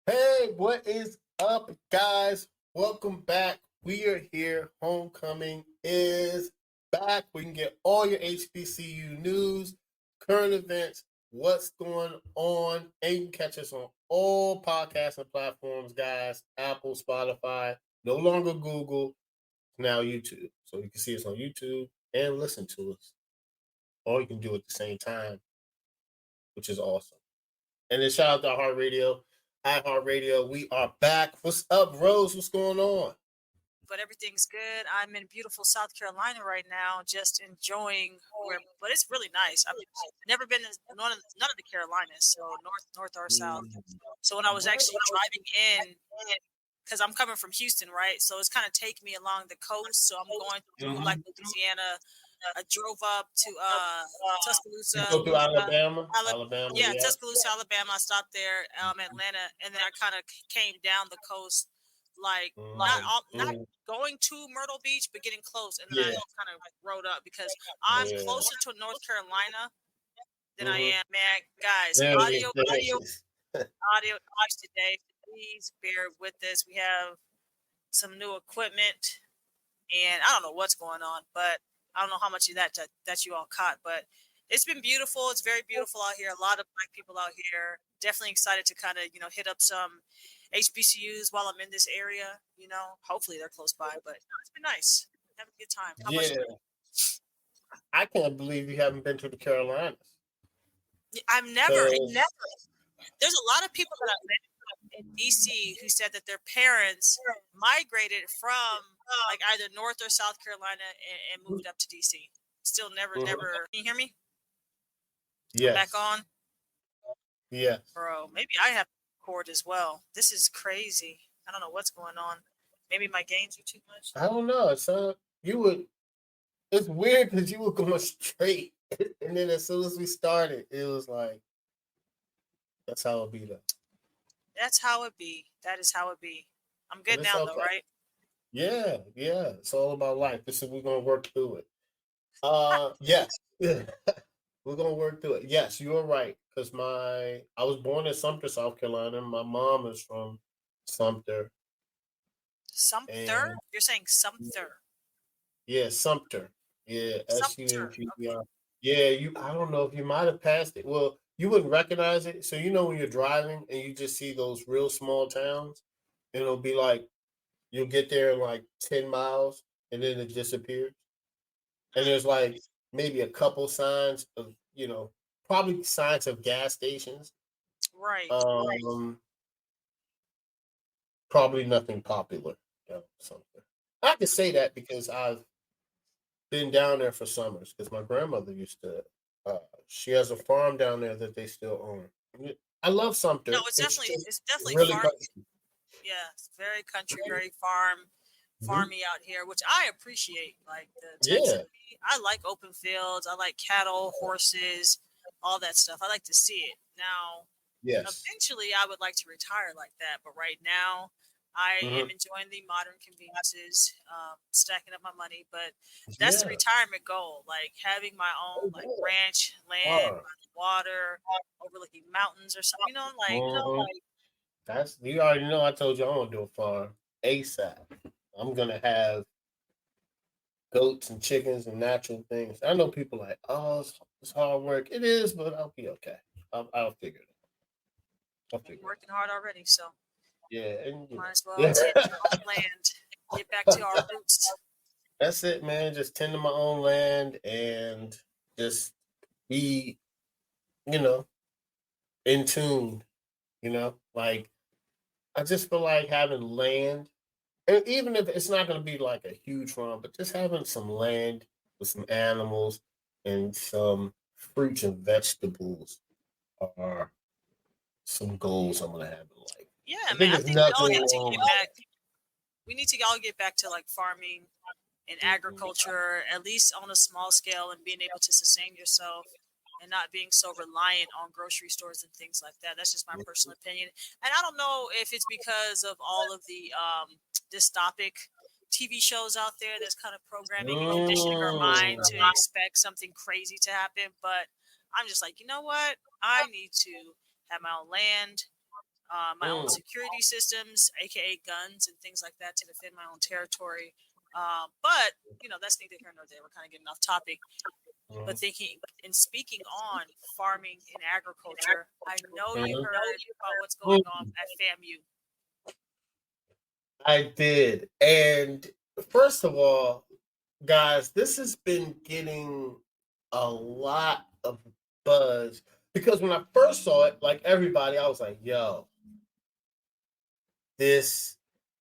Hey, what is up, guys? Welcome back. We are here. Homecoming is back. We can get all your HBCU news, current events, what's going on, and you can catch us on all podcasting platforms, guys. Apple, Spotify, no longer Google, now YouTube. So you can see us on YouTube and listen to us. Or you can do it at the same time, which is awesome. And then shout out to Heart Radio. iHeart Radio, we are back. What's up, Rose? What's going on? But everything's good. I'm in beautiful South Carolina right now, just enjoying but it's really nice. I've never been in none of the Carolinas, so north or south. So when I was actually driving in, because I'm coming from Houston, right? So it's kind of taking me along the coast. So I'm going through like Louisiana. I drove up to You Tuscaloosa. go to Alabama? Yeah, Tuscaloosa, Alabama. I stopped there, Atlanta, and then I kind of came down the coast, like not going to Myrtle Beach, but getting close. And then I kind of like rode up because I'm closer to North Carolina than I am, man. Guys, audio today. Please bear with us. We have some new equipment, and I don't know what's going on, but I don't know how much of that you all caught, but it's been beautiful. It's very beautiful out here. A lot of Black people out here. Definitely excited to kind of hit up some HBCUs while I'm in this area. Hopefully they're close by, but it's been nice. Having a good time. How about you? I can't believe you haven't been to the Carolinas. I've never. There's a lot of people that I've met in DC who said that their parents migrated from like either North or South Carolina and moved up to DC. Still never. Can you hear me? Yeah. Back on? Yeah. Bro, maybe I have cord as well. This is crazy. I don't know what's going on. Maybe my gains are too much. I don't know. It's weird because you were going straight. And then as soon as we started, it was like, that's how it be though. That's how it be. That is how it be. I'm good now though, right? Yeah. It's all about life. We're gonna work through it. Yes. We're gonna work through it. Yes, you are right. Because I was born in Sumter, South Carolina. My mom is from Sumter. Sumter? You're saying Sumter? Yeah, Sumter. Yeah, SUMPTR. Yeah, I don't know if you might have passed it. Well, you wouldn't recognize it. So when you're driving and you just see those real small towns, and it'll be like you'll get there in like 10 miles and then it disappears. And there's like maybe a couple signs of, probably signs of gas stations. Right. Probably nothing popular. Something. I can say that because I've been down there for summers because my grandmother used to. She has a farm down there that they still own. I love Sumter. No, it's definitely really farm. Yeah, it's very country, very farmy out here, which I appreciate. Like the Texas, I like open fields. I like cattle, horses, all that stuff. I like to see it. Now, eventually, I would like to retire like that, but right now, I am enjoying the modern conveniences, stacking up my money. But that's the retirement goal, like having my own like ranch land by the water, overlooking mountains or something. You already know. I told you I'm gonna do a farm ASAP. I'm gonna have goats and chickens and natural things. I know people like, oh, it's hard work. It is, but I'll be okay. I'll figure it out. I'm working hard already, so and might as well tend to our own land. Get back to our roots. That's it, man. Just tend to my own land and just be, in tune. Like I just feel like having land, and even if it's not going to be like a huge farm, but just having some land with some animals and some fruits and vegetables are some goals I'm going to have in life. Yeah, man. I think we all need to get back. We need to all get back to like farming and agriculture, at least on a small scale, and being able to sustain yourself and not being so reliant on grocery stores and things like that. That's just my personal opinion. And I don't know if it's because of all of the dystopic TV shows out there that's kind of programming and conditioning our mind to expect something crazy to happen. But I'm just like, you know what? I need to have my own land, my own security systems, aka guns and things like that, to defend my own territory. But that's neither here nor there. We're kind of getting off topic. But thinking and speaking on farming and agriculture, I know you heard about what's going on at FAMU. I did. And first of all, guys, this has been getting a lot of buzz because when I first saw it, like everybody, I was like, yo, this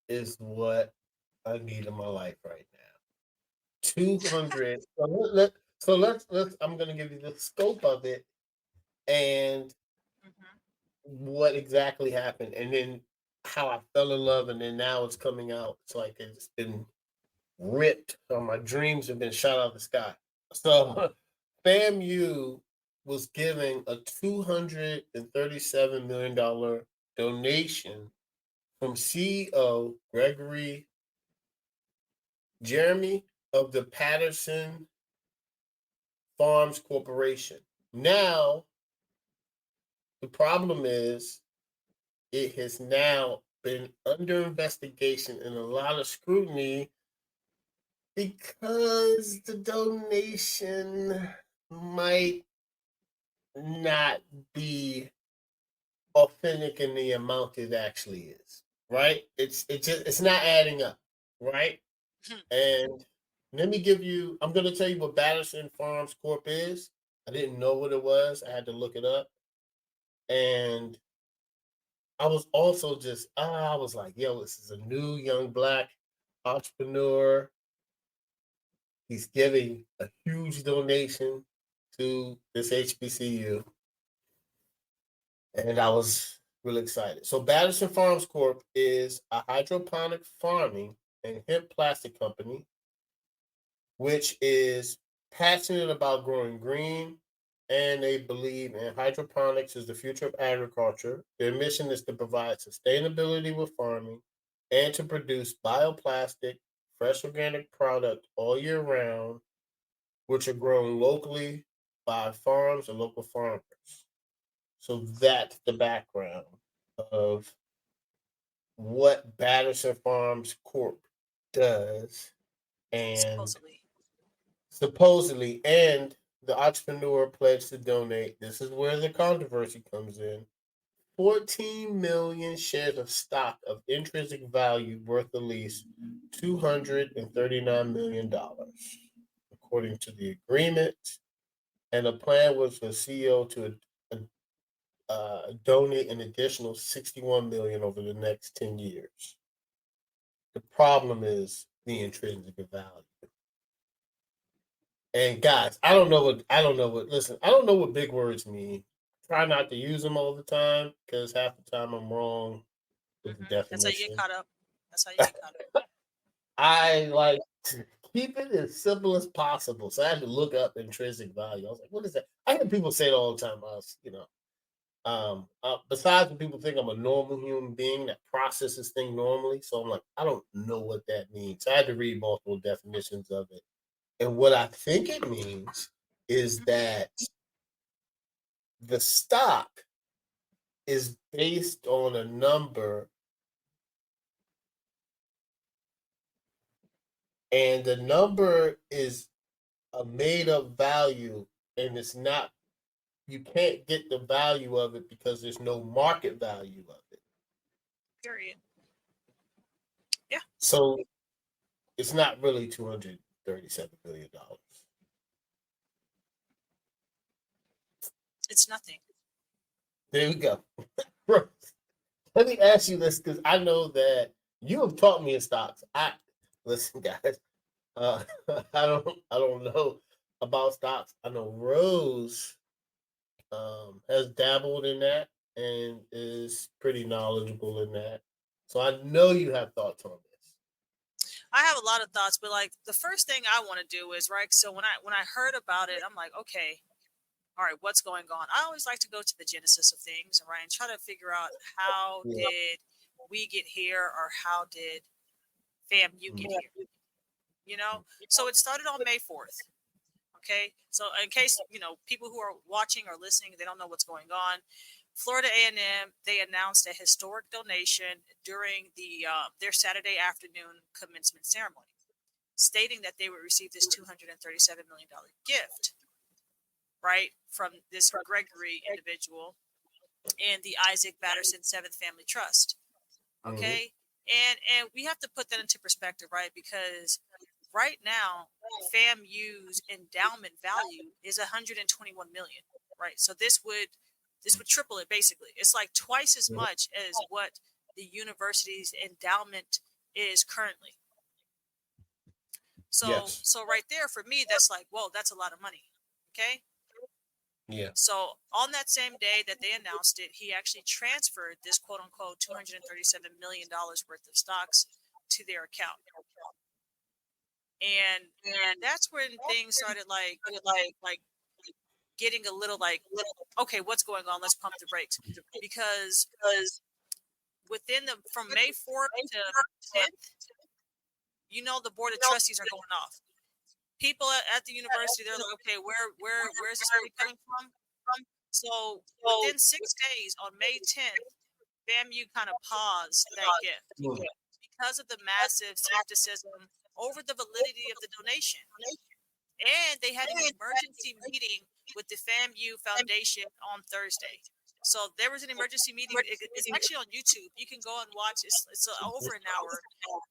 is what I need in my life right now. 200. So let's I'm going to give you the scope of it and what exactly happened and then how I fell in love and then now it's coming out. It's like it's been ripped. So my dreams have been shot out of the sky. So FAMU was giving a $237 million donation from CEO Gregory Jeremy of the Patterson Farms Corporation. Now, the problem is it has now been under investigation and a lot of scrutiny because the donation might not be authentic in the amount it actually is, right? It's not adding up, right? And I'm going to tell you what Patterson Farms Corp is. I didn't know what it was. I had to look it up. And I was also I was like, yo, this is a new young black entrepreneur. He's giving a huge donation to this HBCU. And I was really excited. So Patterson Farms Corp is a hydroponic farming and hemp plastic company, which is passionate about growing green, and they believe in hydroponics is the future of agriculture. Their mission is to provide sustainability with farming and to produce bioplastic, fresh organic product all year round, which are grown locally by farms and local farmers. So that's the background of what Patterson Farms Corp does. And supposedly, and the entrepreneur pledged to donate. This is where the controversy comes in. 14 million shares of stock of intrinsic value worth at least $239 million, according to the agreement. And the plan was for CEO to donate an additional 61 million over the next 10 years. The problem is the intrinsic value. And guys, I don't know what listen, I don't know what big words mean. Try not to use them all the time because half the time I'm wrong with the definition. That's how you get caught up. That's how you get caught up. I like to keep it as simple as possible. So I had to look up intrinsic value. I was like, what is that? I hear people say it all the time. Besides when people think I'm a normal human being that processes things normally. So I'm like, I don't know what that means. So I had to read multiple definitions of it. And what I think it means is that the stock is based on a number, and the number is a made up value, and you can't get the value of it because there's no market value of it. Period. Yeah. So it's not really $237 billion. It's nothing. There we go. Let me ask you this because I know that you have taught me in stocks. Listen, guys. I don't know about stocks. I know Rose has dabbled in that and is pretty knowledgeable in that. So I know you have thoughts on this. I have a lot of thoughts, but like the first thing I want to do is right. So when I heard about it, I'm like, okay, all right, what's going on? I always like to go to the genesis of things, right, and try to figure out how did we get here, or how did FAMU get here? So it started on May 4th. Okay, so in case people who are watching or listening, they don't know what's going on. Florida A&M, they announced a historic donation during their Saturday afternoon commencement ceremony, stating that they would receive this $237 million gift, right, from this Gregory individual and the Isaac Batterson Seventh Family Trust. Okay, and we have to put that into perspective, right? Because right now, FAMU's endowment value is $121 million, right? So this would triple it basically. It's like twice as much as what the university's endowment is currently. So so right there for me, that's like, whoa, that's a lot of money. Okay. Yeah. So on that same day that they announced it, he actually transferred this quote unquote $237 million worth of stocks to their account. And that's when things started like getting a little like, okay, what's going on? Let's pump the brakes. Because from May 4th to 10th, the board of trustees are going off. People at the university, they're like, okay, where is this money coming from? So within 6 days, on May 10th, FAMU kind of paused that gift because of the massive skepticism over the validity of the donation. And they had an emergency meeting with the FAMU Foundation on Thursday. So there was an emergency meeting. It's actually on YouTube. You can go and watch. It's over an hour,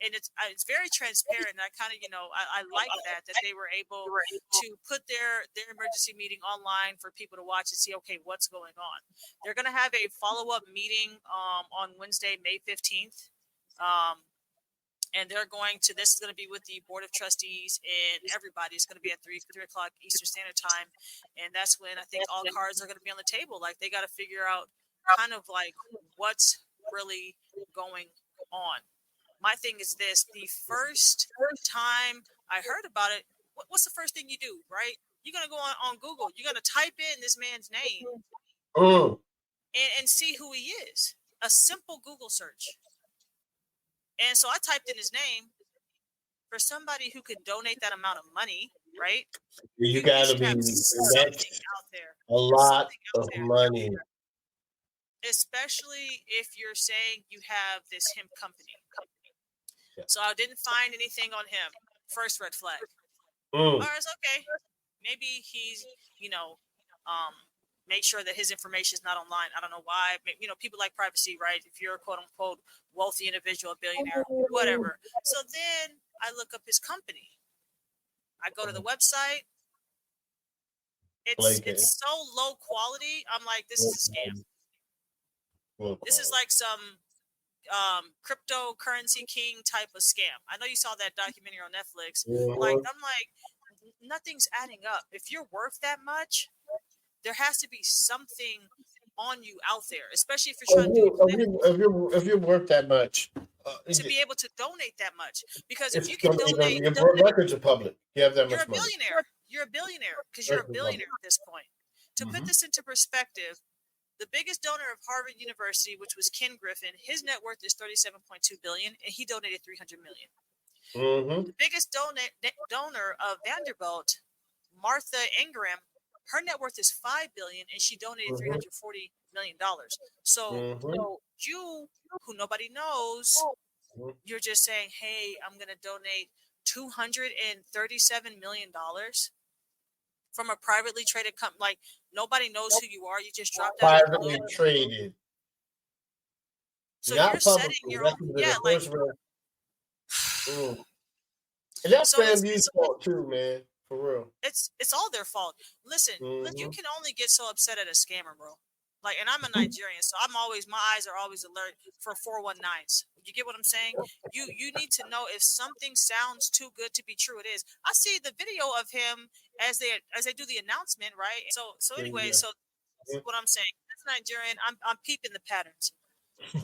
and it's very transparent. And I kind of I like that they were able to put their emergency meeting online for people to watch and see, okay, what's going on. They're going to have a follow-up meeting on Wednesday, May 15th. And this is going to be with the Board of Trustees and everybody. It's going to be at 3 o'clock Eastern Standard Time. And that's when I think all cards are going to be on the table. Like, they got to figure out kind of like what's really going on. My thing is this: the first time I heard about it, what's the first thing you do, right? You're going to go on Google. You're going to type in this man's name and see who he is. A simple Google search. And so I typed in his name. For somebody who could donate that amount of money, right? You got to be something out there. A lot of money. Especially if you're saying you have this hemp company. Yeah. So I didn't find anything on him. First red flag. All right, it's okay. Maybe he's, make sure that his information is not online. I don't know why. People like privacy, right? If you're a quote unquote wealthy individual, a billionaire, whatever. So then I look up his company. I go to the website. It's so low quality. I'm like, this is a scam. This is like some cryptocurrency king type of scam. I know you saw that documentary on Netflix. Like, I'm like, nothing's adding up. If you're worth that much, there has to be something on you out there, especially if you're trying to if you're worth that much to be able to donate that much. Because if you can donate, your records are public. You have that much money. You're a billionaire because you're a billionaire at this point. To put this into perspective, the biggest donor of Harvard University, which was Ken Griffin, his net worth is $37.2 billion, and he donated $300 million. The biggest donor of Vanderbilt, Martha Ingram, her net worth is $5 billion, and she donated $340 million. So you, who nobody knows, you're just saying, "Hey, I'm going to donate $237 million from a privately traded company. Like, nobody knows who you are. You just dropped out. Privately traded. So you're setting your own. Yeah, like. And that's FAMU's fault too, man. For real. It's all their fault. Listen, you can only get so upset at a scammer, bro. Like, and I'm a Nigerian, so my eyes are always alert for 419s. You get what I'm saying? You need to know if something sounds too good to be true. It is. I see the video of him as they do the announcement, right? So anyway, so what I'm saying, as a Nigerian, I'm peeping the patterns.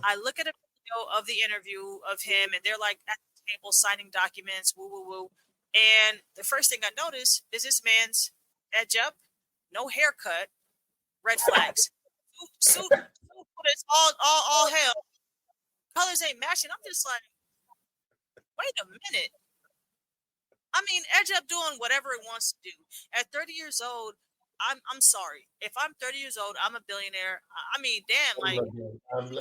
I look at a video of the interview of him, and they're like at the table signing documents, woo woo woo. And the first thing I notice is this man's edge up, no haircut, red flags. Suit, it's all hell. Colors ain't matching. I'm just like, wait a minute. I mean, edge up doing whatever it wants to do. At 30 years old, I'm sorry. If I'm 30 years old, I'm a billionaire. I mean, damn, like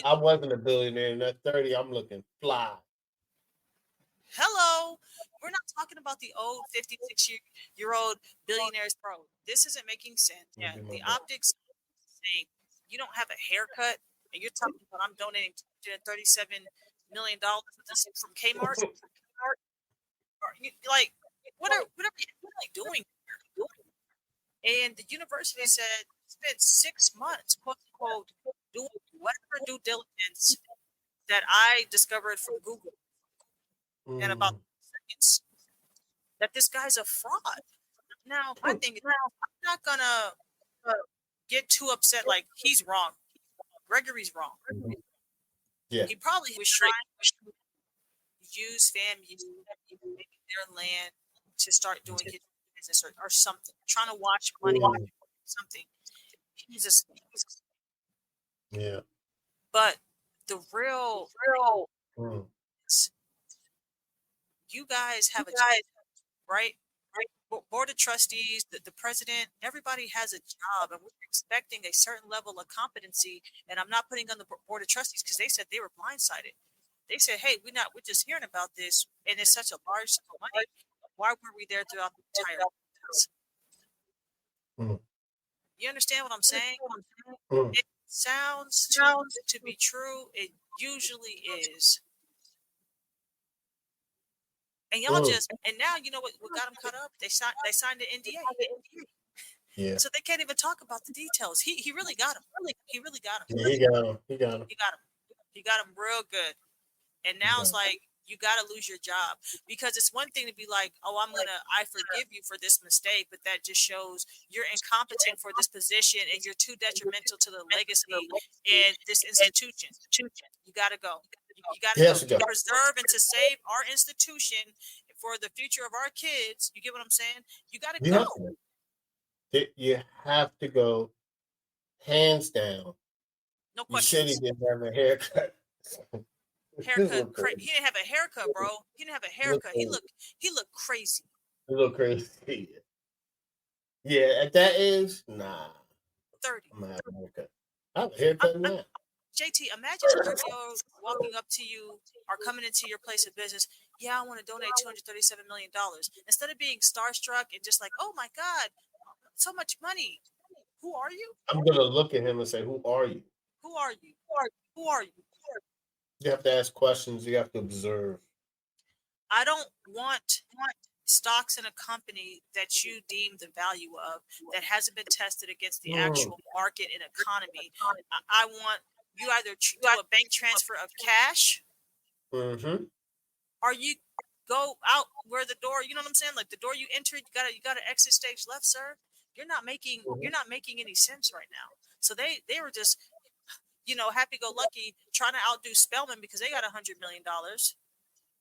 I wasn't a billionaire, and at 30, I'm looking fly. hello. We're not talking about the old 56-year-old billionaires, bro. This isn't making sense. Yeah, the optics saying you don't have a haircut and you're talking about I'm donating $237 million from Kmart. Like, what are they doing? And the university said spent 6 months, quote unquote, doing whatever due diligence that I discovered from Google and about seconds that this guy's a fraud. Now, my thing is, I'm not gonna get too upset. Like, he's wrong. Gregory's wrong. Yeah. He probably was trying to use FAMU, maybe their land, to start doing his business or something. Trying to watch money, something. He's a snake. Yeah. But the real you guys have a job, right? Board of trustees, the president, everybody has a job, and we're expecting a certain level of competency. And I'm not putting on the board of trustees because they said they were blindsided. They said, "Hey, we're just hearing about this, and it's such a large sum of money. Why weren't we there throughout the entire process?" You understand what I'm saying? It sounds too good to be true. It usually is. And y'all and now you know what got them cut up? They signed the NDA. Yeah. So they can't even talk about the details. He really got him. He really got him. Yeah, he got him. He got him. He got him real good. And now it's like you got to lose your job, because it's one thing to be like, "Oh, I forgive you for this mistake," but that just shows you're incompetent for this position and you're too detrimental to the legacy and this institution. You got to go. You got to go. To preserve and to save our institution for the future of our kids. You get what I'm saying? You got to go. You have to go, hands down. No You said questions. he didn't have a haircut. He didn't have a haircut, bro. He didn't have a haircut. He looked crazy. He looked crazy. Yeah, at that age, nah. 30. I'm gonna have a haircut. I have a haircut now. JT, imagine a 30-year-old walking up to you or coming into your place of business. "Yeah, I want to donate $237 million. Instead of being starstruck and just like, "Oh my God, so much money. Who are you?" I'm gonna look at him and say, "Who are you? Who are you? Who are you?" You have to ask questions. You have to observe. I don't want stocks in a company that you deem the value of that hasn't been tested against the actual market and economy. I want you either do a bank transfer of cash, or you go out where the door. You know what I'm saying? Like the door you enter, you gotta exit stage left, sir. You're not making any sense right now. So they were just, happy go lucky trying to outdo Spellman because they got $100 million.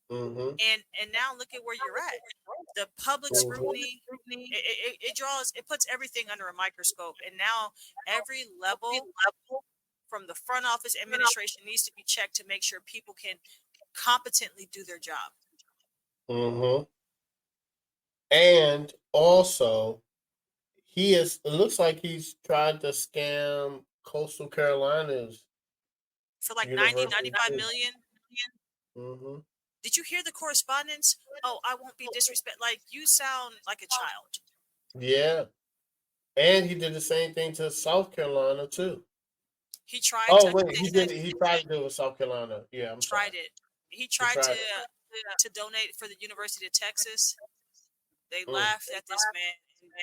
And now look at where you're at. The public scrutiny, it puts everything under a microscope. And now every level from the front office administration needs to be checked to make sure people can competently do their job. And also, it looks like he's tried to scam Coastal Carolina's for like 90, 95 million. Did you hear the correspondence? "Oh, I won't be disrespect." Like, you sound like a child. Yeah. And he did the same thing to South Carolina too. He tried. He did. He tried to do it with South Carolina. Yeah, tried it. He tried to donate for the University of Texas. They laughed at this man.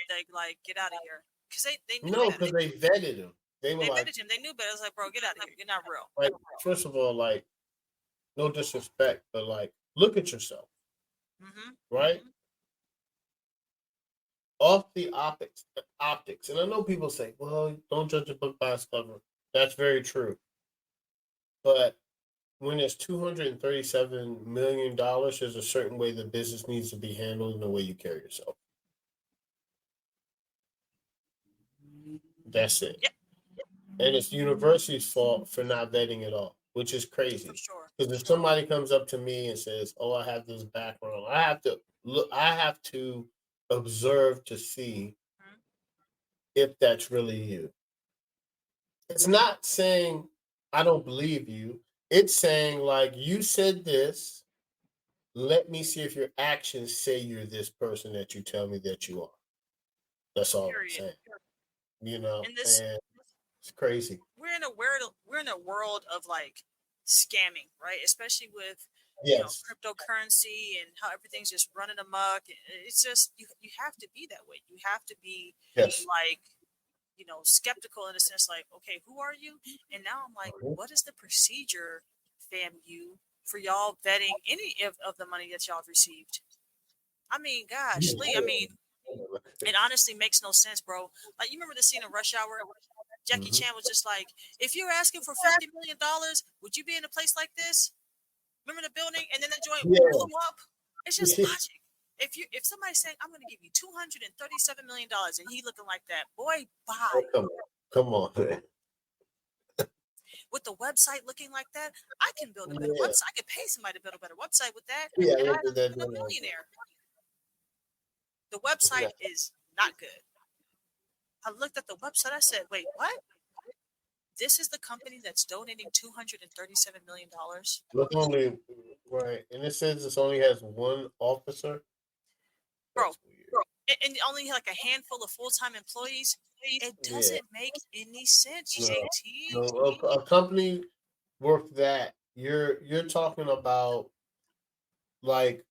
They like, "Get out of here," because they knew no, because they vetted him. They vetted him. They knew better. I was like, "Bro, get out of here. You're not real." Like, first of all, like, no disrespect, but like, look at yourself, right? Off the optics, and I know people say, "Well, don't judge a book by its cover." That's very true, but when it's $237 million, there's a certain way the business needs to be handled and the way you carry yourself. That's it. Yep. And it's the university's fault for not vetting it all, which is crazy. For sure. Because if somebody comes up to me and says, "Oh, I have this background," I have to observe to see if that's really you. It's not saying I don't believe you. It's saying like you said this. Let me see if your actions say you're this person that you tell me that you are. That's all I'm Period. saying. You know, In this, and it's crazy. we're in a world of like scamming, right? Especially with Yes. cryptocurrency and how everything's just running amok. It's just you have to be that way. You have to be Yes. like skeptical in a sense, like, okay, who are you? And now I'm like, Mhm. what is the procedure, FAMU, for y'all vetting any of the money that y'all have received? I mean, gosh, Lee, I mean, it honestly makes no sense, bro. Like, you remember the scene in Rush Hour? Jackie Mhm. Chan was just like, if you were asking for $50 million, would you be in a place like this? Remember the building? And then the joint Yeah. blew up. It's just logic. If somebody's saying I'm going to give you $237 million and he looking like that, boy, Oh, bye. come on, man. With the website looking like that, I can build a better Yeah. website. I could pay somebody to build a better website with that, Yeah. and Look I'd at that. be a millionaire. The website is not good. I looked at the website. I said, "Wait, what? This is the company that's donating $237 million?" Look only right, and it says this only has one officer. Bro, That's weird. and only like a handful of full-time employees. It Yeah. doesn't make any sense, No. JT. No. A company worth that you're talking about like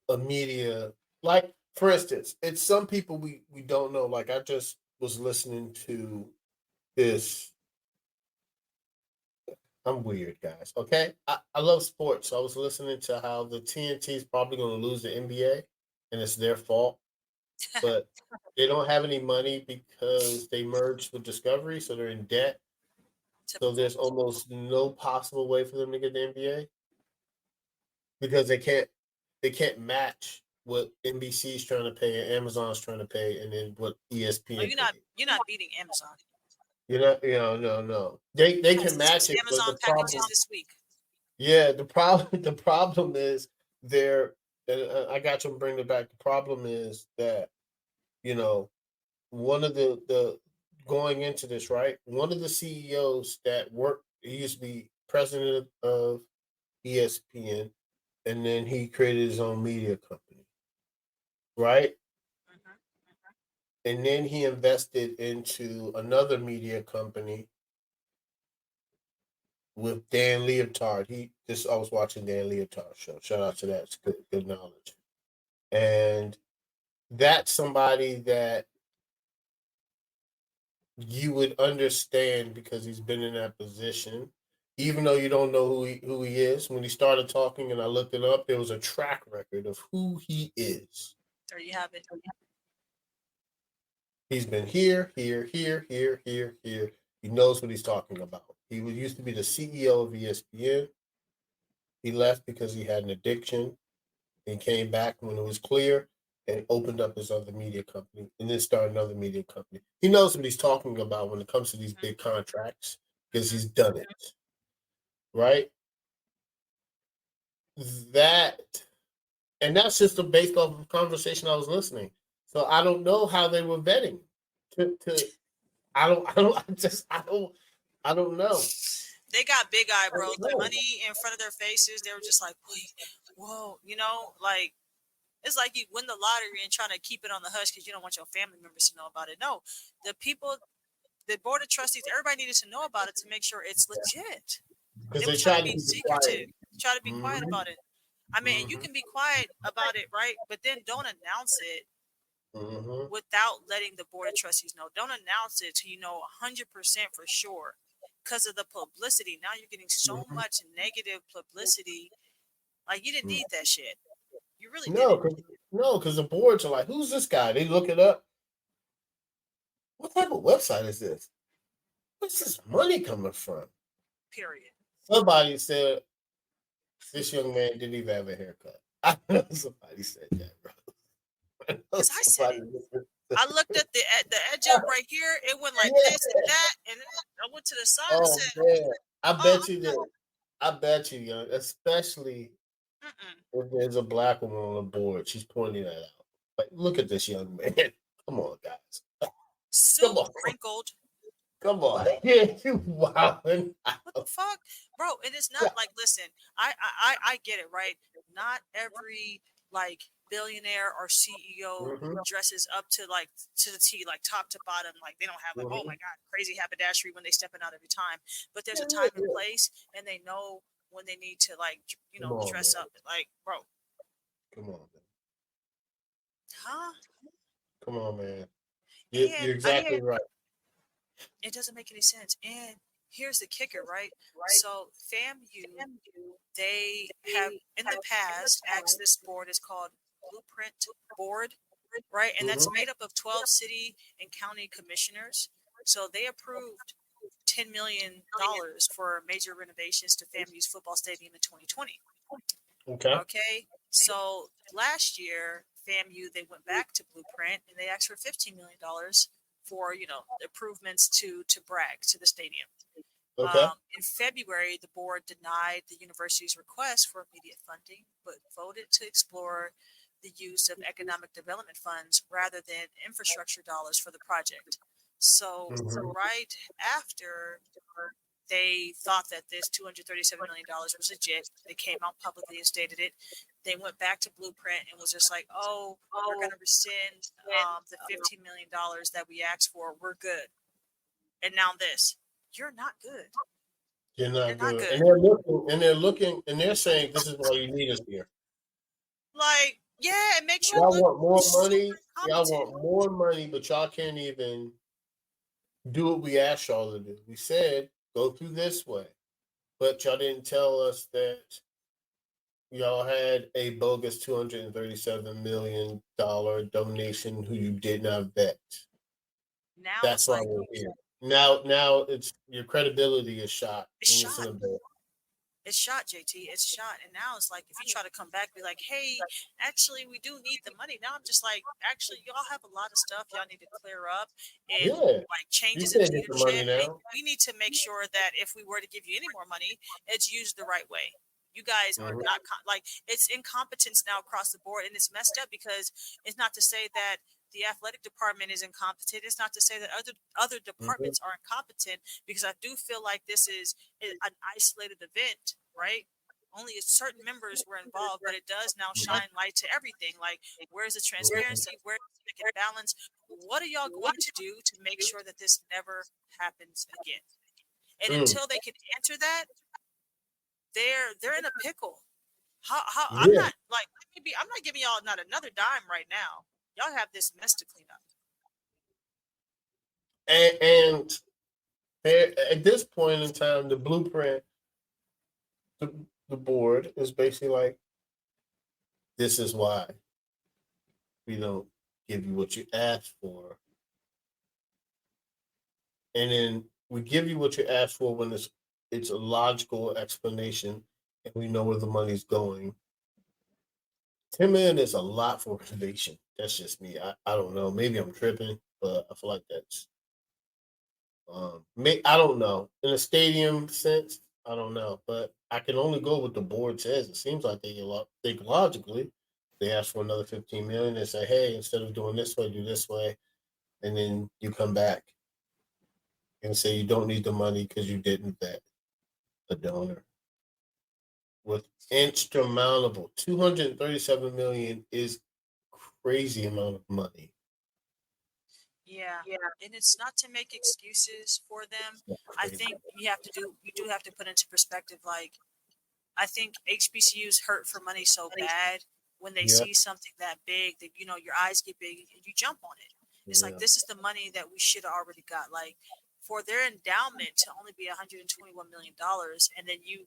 a media like for instance, it's some people we don't know. Like I just was listening to this. I'm weird, guys. Okay, I love sports. So I was listening to how the TNT is probably going to lose the NBA, and it's their fault. But they don't have any money because they merged with Discovery, so they're in debt. So Typical. there's almost no possible way for them to get the NBA because they can't match what NBC is trying to pay and Amazon's trying to pay, and then what Oh, ESPN paid. you're not beating Amazon. No. They can match it, but Amazon the packages problem, this week. yeah, the problem is they're. And I got you. Bring it back. The problem is that you know one of the going into this right. One of the CEOs that worked. He used to be president of ESPN, and then he created his own media company, right? Mhm. And then he invested into another media company with Dan Leotard. I was watching Dan Leotard show. Shout out to that. It's good knowledge. And that's somebody that you would understand because he's been in that position. Even though you don't know who he is, when he started talking and I looked it up, there was a track record of who he is. There you have it. He's been here, here, here, here, here, here. He knows what he's talking about. Used to be the CEO of ESPN. He left because he had an addiction and came back when it was clear and opened up his other media company and then started another media company. He knows what he's talking about when it comes to these big contracts because Hmm. he's done it, right? That and that's just based off of the conversation I was listening. So I don't know how they were vetting. To I don't know. They got big I don't eyebrows, the know. money in front of their faces. They were just like, wait, whoa, like it's like you win the lottery and trying to keep it on the hush because you don't want your family members to know about it. No, the people, the board of trustees, everybody needed to know about it to make sure it's legit. Because They they was trying to tried to be keep it secretive, quiet. try to be quiet Mm-hmm. about it. I mean, and you Mm-hmm. can be quiet about it, right? But then don't announce it Mm-hmm. without letting the board of trustees know. Don't announce it till you know 100% for sure because of the publicity. Now you're getting so Mm-hmm. much negative publicity. Like, you didn't need that shit. You really No, didn't. because the boards are like, who's this guy? They look it up. What type of website is this? Where's this money coming from? Period. Somebody said this young man didn't even have a haircut. I know somebody said that, bro. I know Because I said somebody it. said I looked at the edge up right here. It went like this and yeah. that, and then I went to the side and Oh said, man. I "Oh, bet you that. I bet you, young, especially mm-mm. if there's a black woman on the board, she's pointing that out. Like, look at this young man. Come on, guys. Come suit on. wrinkled. Come on. Yeah, you wildin'. What the fuck, bro? And it's not like, listen, I get it, right? Not every like billionaire or CEO Mm-hmm. dresses up to the T, like top to bottom. Like they don't have like, oh Mm-hmm. my god, crazy haberdashery when they stepping out every time. But there's Yeah, a yeah, time and yeah. place, and they know when they need to like Come on, dress man. up. Like, bro, Come on, man. huh? Come on, man. And You're exactly right. it doesn't make any sense. And here's the kicker, right? So FAMU, they have in the past asked this board is called Blueprint Board, right? And that's Mm-hmm. made up of 12 city and county commissioners. So they approved $10 million for major renovations to FAMU's football stadium in 2020. Okay. Okay, so last year FAMU they went back to Blueprint and they asked for $15 million for improvements to brag to the stadium. Okay. In February, the board denied the university's request for immediate funding, but voted to explore the use of economic development funds rather than infrastructure dollars for the project. So, Mm-hmm. right after they thought that this $237 million was legit, they came out publicly and stated it. They went back to Blueprint and was just like, "Oh, we're going to rescind the $15 million that we asked for. We're good." And now this, you're not good. You're You're not not good. good. And they're saying this is why you need us here. Like, yeah, it makes you Y'all look want more super money. Y'all incompetent. want more money, but y'all can't even do what we asked y'all to do. We said go through this way, but y'all didn't tell us that y'all had a bogus $237 million donation who you did not vet. Now That's it's why like we're here. Now it's your credibility is shot it's and it's in shot. a bed. It's shot, JT. It's shot. And now it's like if you try to come back, be like, hey, actually, we do need the money. Now I'm just like, actually, y'all have a lot of stuff y'all need to clear up and Yeah, like you changes in can't get the money leadership. And now. we need to make sure that if we were to give you any more money, it's used the right way. You guys are Mm-hmm. not like it's incompetence now across the board, and it's messed up because it's not to say that the athletic department is incompetent. It's not to say that other Mm-hmm. departments are incompetent because I do feel like this is an isolated event, right? Only certain members were involved, but it does now shine light to everything. Like, where's the transparency? Where's the check and balance? What are y'all going to do to make sure that this never happens again? And Mm-hmm. until they can answer that, they're in a pickle. How I'm Yeah, not like maybe I'm not giving y'all not another dime right now. Y'all have this mess to clean up. and at this point in time, the blueprint, the, the board is basically like, this is why we don't give you what you asked for, and then we give you what you asked for when it's a logical explanation, and we know where the money's going. 10 million is a lot for renovation. That's just me. I don't know. Maybe I'm tripping, but I feel like that's I don't know. In a stadium sense, I don't know. But I can only go with the board says. It seems like they think logically. They ask for another 15 million. They say, hey, instead of doing this way, do this way. And then you come back and say you don't need the money because you didn't vet a donor. With insurmountable 237 million is crazy amount of money. Yeah. And it's not to make excuses for them. I Crazy. think you do have to put into perspective like I think HBCUs hurt for money so bad when they Yeah, see something that big that your eyes get big and you jump on it. It's like yeah. this is the money that we should have already got. Like for their endowment to only be $121 million, and then you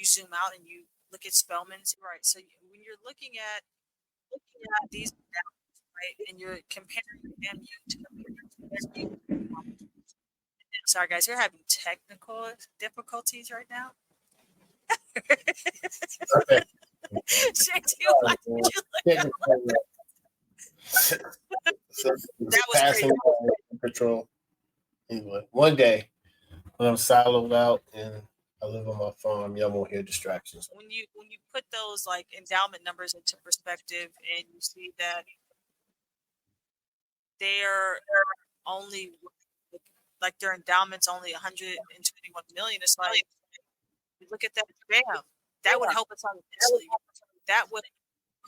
zoom out and you look at Spellman's right. So when you're looking at these endowments, right, and you're comparing FAMU to HBCU. Sorry guys, you're having technical difficulties right now. Okay. JT, why All did you look right, up? man. So That was crazy. passing control. Anyway, one day when I'm siloed out and I live on my farm, y'all won't hear distractions. When you put those like endowment numbers into perspective and you see that they're only like their endowment's only 121 million. It's like, look at that, bam, that would help us out immensely. That would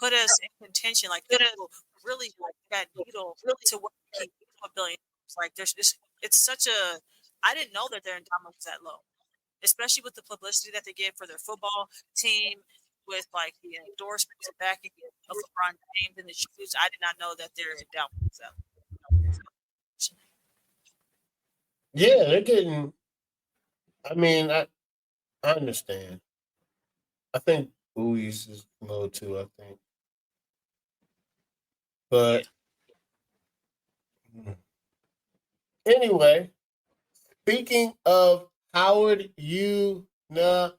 put us in contention, like it will really move that needle to what we keep $1 billion. Like it's such a, I didn't know that their endowment was that low, especially with the publicity that they get for their football team, with like the endorsements and backing of LeBron James and the shoes. I did not know that their endowment was that low. Yeah, they're getting. I mean, I understand. I think Bowie's is low too. I think, Yeah. but anyway, speaking of Howard University,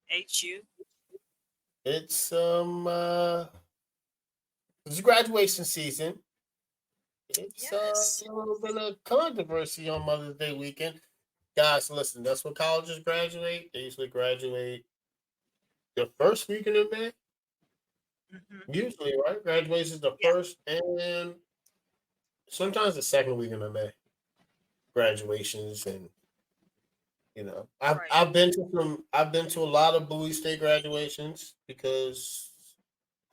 HU. it's it's graduation season. It's Yes. a little bit of controversy on Mother's Day weekend. Guys, listen, that's when colleges graduate. They usually graduate the first weekend of May. Hmm. Usually, right? Graduation is the Yeah. first and sometimes the second weekend of May. Graduations and Right. I've been to a lot of Bowie State graduations because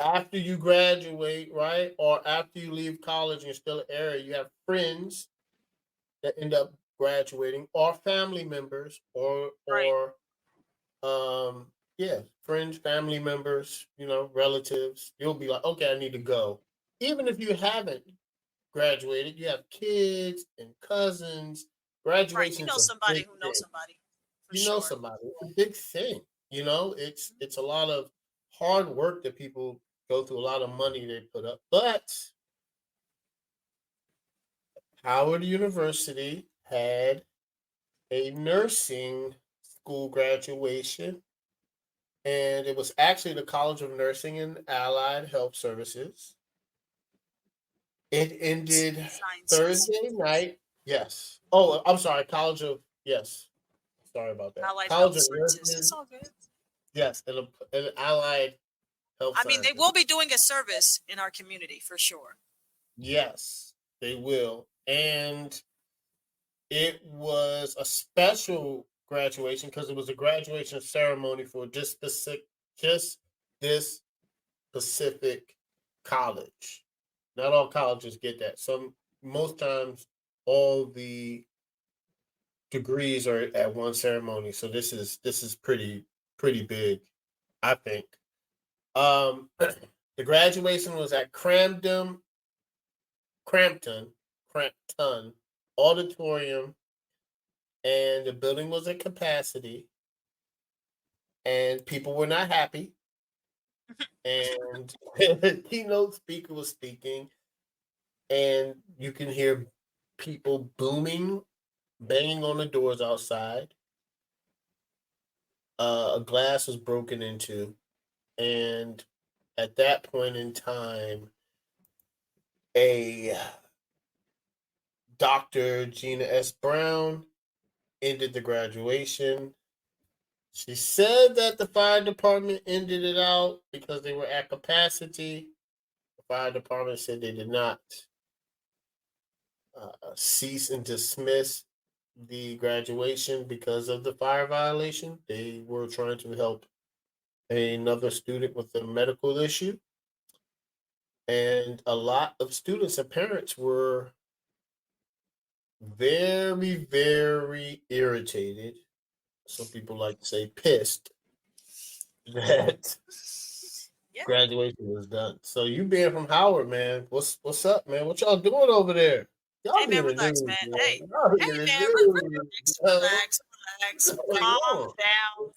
after you graduate, right, or after you leave college and you're still in the area, you have friends that end up graduating, or family members, Right. or yeah, friends, family members, relatives. You'll be like, okay, I need to go, even if you haven't graduated. You have kids and cousins. Right. You Graduation's know a somebody big who knows thing. somebody, for You know sure. somebody. It's a big thing. It's a lot of hard work that people go through, a lot of money they put up. But Howard University had a nursing school graduation, and it was actually the College of Nursing and Allied Health Services. It ended Sciences. Thursday night. Yes. Oh, I'm sorry. College of Yes. Sorry about that. Allied College Health of Sciences. It's Nursing. all good. Yes, and Allied Health I mean, they Sciences. will be doing a service in our community for sure. Yes, they will. And it was a special graduation because it was a graduation ceremony for just this specific college. Not all colleges get that. Most times all the degrees are at one ceremony. So this is pretty big, I think. The graduation was at Crampton, Crampton Auditorium, and the building was at capacity, and people were not happy. And the keynote speaker was speaking, and you can hear people booming, banging on the doors outside. A glass was broken into, and at that point in time, a Dr. Gina S. Brown ended the graduation. She said that the fire department ended it out because they were at capacity. The fire department said they did not cease and dismiss the graduation because of the fire violation. They were trying to help another student with a medical issue. And a lot of students and parents were very, very irritated. Some people like to say pissed that Yeah. graduation was done. So you being from Howard, man, what's up, man? What y'all doing over there? Y'all Hey be man, in the relax, news, man. man. Hey, Y'all be hey in the man, news. relax, relax, What's going calm on? down.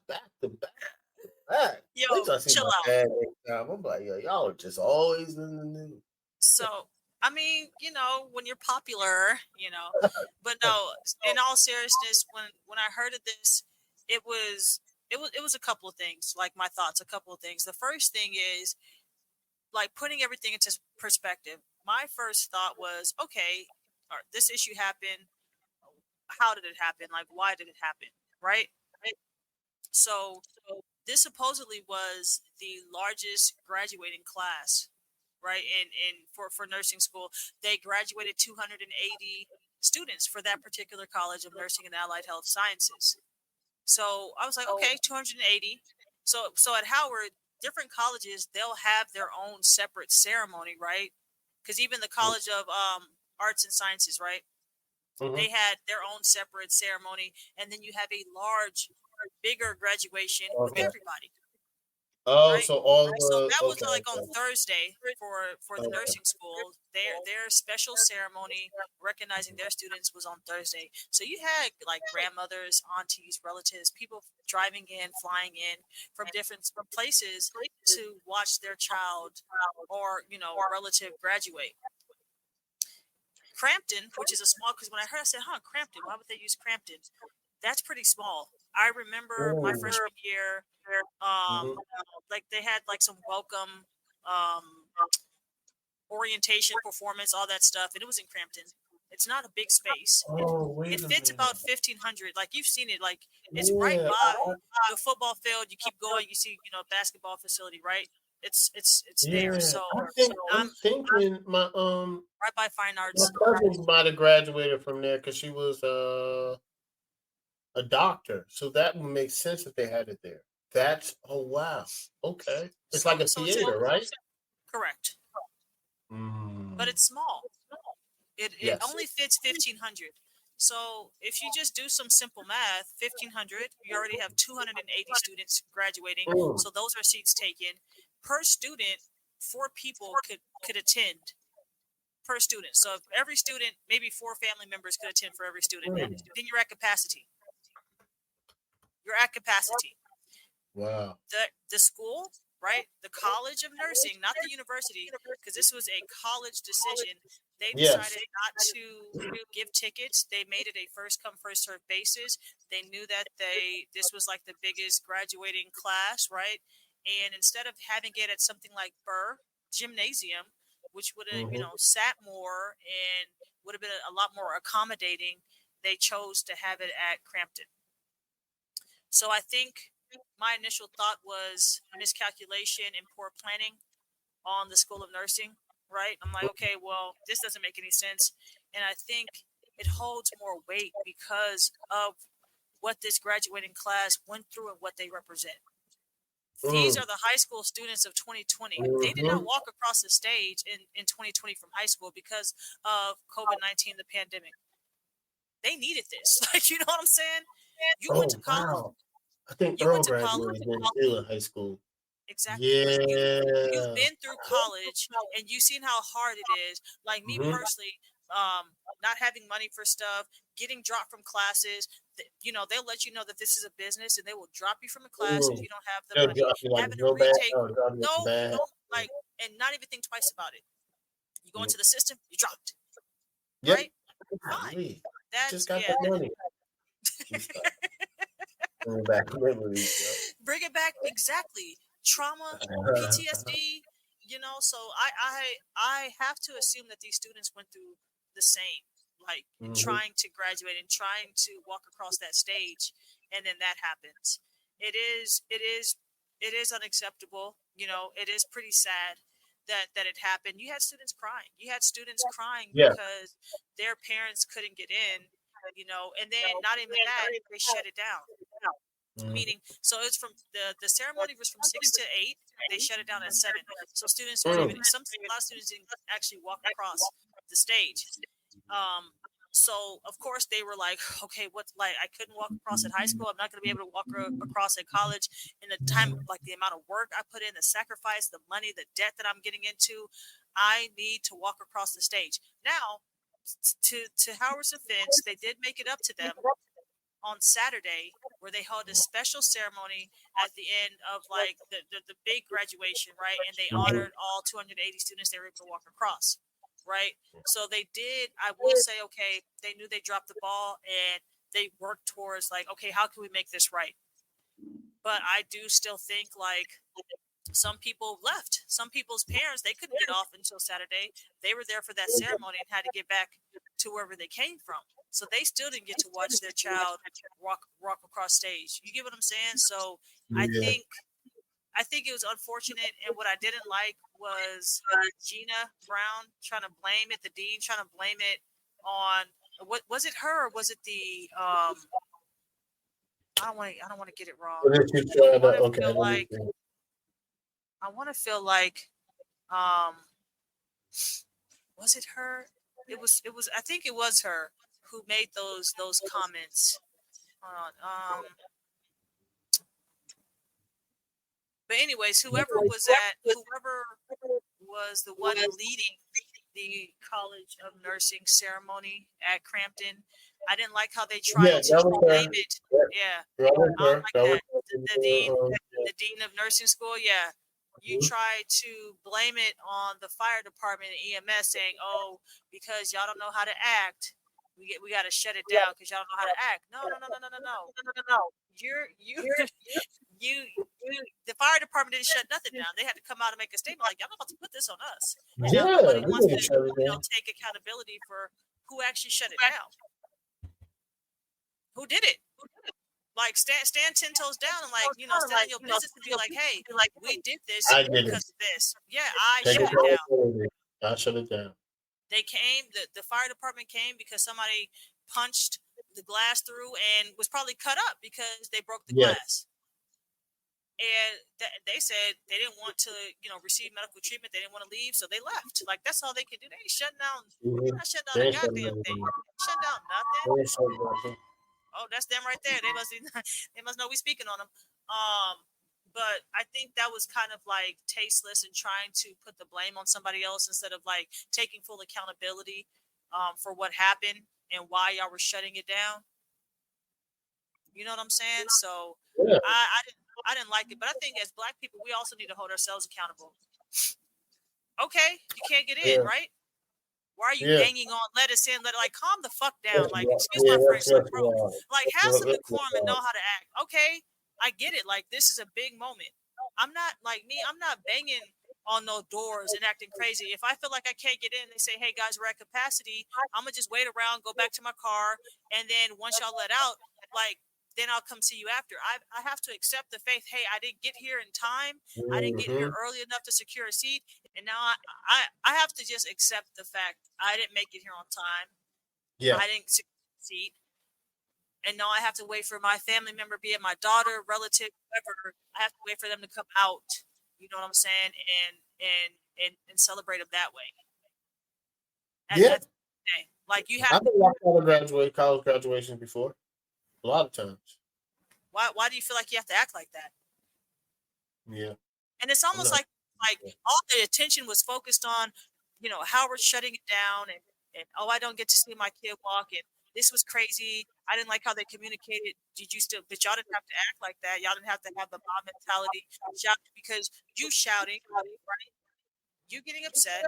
Back to back to back. Yo, Wait till I see chill my out. dad next time. I'm like, yo, y'all are just always in the news. So, I mean, when you're popular, but no, in all seriousness, when I heard of this, it was it was a couple of things, like my thoughts, a couple of things. The first thing is like putting everything into perspective. My first thought was, okay, this issue happened. How did it happen? Like, why did it happen? Right? So this supposedly was the largest graduating class, right? And for nursing school, they graduated 280 students for that particular college of nursing and allied health sciences. So I was like, okay, 280. So at Howard, different colleges, they'll have their own separate ceremony, right? Because even the College of Arts and Sciences, right? They had their own separate ceremony, and then you have a large, bigger graduation with everybody. Oh, right? so all So the that was like on Thursday for the okay. nursing school. Their special ceremony recognizing their students was on Thursday. So you had like grandmothers, aunties, relatives, people driving in, flying in from different places to watch their child or relative graduate. Crampton, which is a small, because when I heard, I said, Crampton, why would they use Crampton? That's pretty small. I remember my freshman year, like they had like some welcome orientation performance, all that stuff, and it was in Crampton. It's not a big space. It fits about 1,500. Like you've seen it, like it's right by the football field. You keep going, you see, basketball facility, right? It's there. So I'm thinking my right by Fine Arts. cousin might have graduated from there because she was a doctor, so that would make sense if they had it there. That's wow, okay. It's like a theater, right? Correct, but it's small. It only fits 1,500. So if you just do some simple math, 1,500, you already have 280 students graduating. So those are seats taken per student. 4 people could attend per student. So if every student, maybe 4 family members could attend for every student, then you're at capacity. You're at capacity. Wow. The school, right? The College of Nursing, not the university, because this was a college decision. They decided not to give tickets. They made it a first come first served basis. They knew that this was like the biggest graduating class, right? And instead of having it at something like Burr Gymnasium, which would have sat more and would have been a lot more accommodating, they chose to have it at Crampton. So I think my initial thought was miscalculation and poor planning on the School of Nursing, right? I'm like, okay, well, this doesn't make any sense. And I think it holds more weight because of what this graduating class went through and what they represent. These are the high school students of 2020. They did not walk across the stage in 2020 from high school because of COVID-19, the pandemic. They needed this. Like, you know what I'm saying? You went to college. Wow. I think Earl graduated in high school. Exactly. Yeah. You've been through college and you've seen how hard it is. Like me personally, not having money for stuff, getting dropped from classes. They'll let you know that this is a business and they will drop you from a class if you don't have the money. Having to retake, and not even think twice about it. You go into the system, you dropped. Right? Fine. Just got that money. Bring it back, exactly. Trauma, PTSD, so I have to assume that these students went through the same, like trying to graduate and trying to walk across that stage, and then that happens. It is unacceptable. It is pretty sad that it happened. You had students crying. Because their parents couldn't get in, and then not even that, they shut it down. Meaning, so it's from the ceremony was from 6 to 8. They shut it down at 7. So students weren't even. A lot of students didn't actually walk across the stage. So of course they were like, okay, I couldn't walk across at high school. I'm not going to be able to walk across at college in the time, like the amount of work I put in, the sacrifice, the money, the debt that I'm getting into. I need to walk across the stage. Now, to Howard's defense, they did make it up to them on Saturday, where they held a special ceremony at the end of like the big graduation, right? And they honored all 280 students they were able to walk across, right? So they did, I will say, okay, they knew they dropped the ball and they worked towards like, okay, how can we make this right? But I do still think like some people left. Some people's parents, they couldn't get off until Saturday. They were there for that ceremony and had to get back to wherever they came from. So they still didn't get to watch their child walk across stage. You get what I'm saying? So I think it was unfortunate. And what I didn't like was Gina Brown trying to blame it, the dean trying to blame it on what was it her or was it the I don't want to get it wrong. I want to feel like was it her? It was I think it was her who made those comments. Hold on. But anyways, whoever was the one leading the College of Nursing ceremony at Crampton, I didn't like how they tried to blame it. Yeah, I don't like that. The dean of nursing school. Yeah, you tried to blame it on the fire department and EMS, saying, "Oh, because y'all don't know how to act, we got to shut it down because y'all don't know how to act." No. You the fire department didn't shut nothing down. They had to come out and make a statement like, y'all not about to put this on us. And now nobody wants to take accountability for who actually shut it down. Who did it? Like stand 10 toes down and stand in your business and be like, hey, we did this because of this. Yeah, I shut it down. I shut it down. They came, the fire department came because somebody punched the glass through and was probably cut up because they broke the glass. And they said they didn't want to, receive medical treatment. They didn't want to leave, so they left. Like, that's all they could do. They ain't shutting down. They're not shutting down a goddamn thing. Shut down nothing. Oh, that's them right there. They must know we speaking on them. But I think that was kind of like tasteless and trying to put the blame on somebody else instead of like taking full accountability for what happened and why y'all were shutting it down. You know what I'm saying? So yeah. I didn't like it, but I think as Black people, we also need to hold ourselves accountable. Okay, you can't get in, right? Why are you banging on let us in? Calm the fuck down. Like, excuse my French, bro. Like, have some decorum and know how to act. Okay, I get it. Like, this is a big moment. I'm not banging on no doors and acting crazy. If I feel like I can't get in, they say, hey guys, we're at capacity. I'm gonna just wait around, go back to my car, and then once y'all let out, then I'll come see you after. I have to accept the faith. Hey, I didn't get here in time. I didn't get here early enough to secure a seat. And now I have to just accept the fact I didn't make it here on time. Yeah. I didn't secure a seat. And now I have to wait for my family member, be it my daughter, relative, whoever. I have to wait for them to come out. You know what I'm saying? And celebrate them that way. Like, you have I've been watching college graduations before. A lot of times. Why do you feel like you have to act like that? Yeah. And it's almost like all the attention was focused on, Howard shutting it down and I don't get to see my kid walk, and this was crazy. I didn't like how they communicated. But y'all didn't have to act like that. Y'all didn't have to have the mob mentality. Shout because you shouting, right? You getting upset.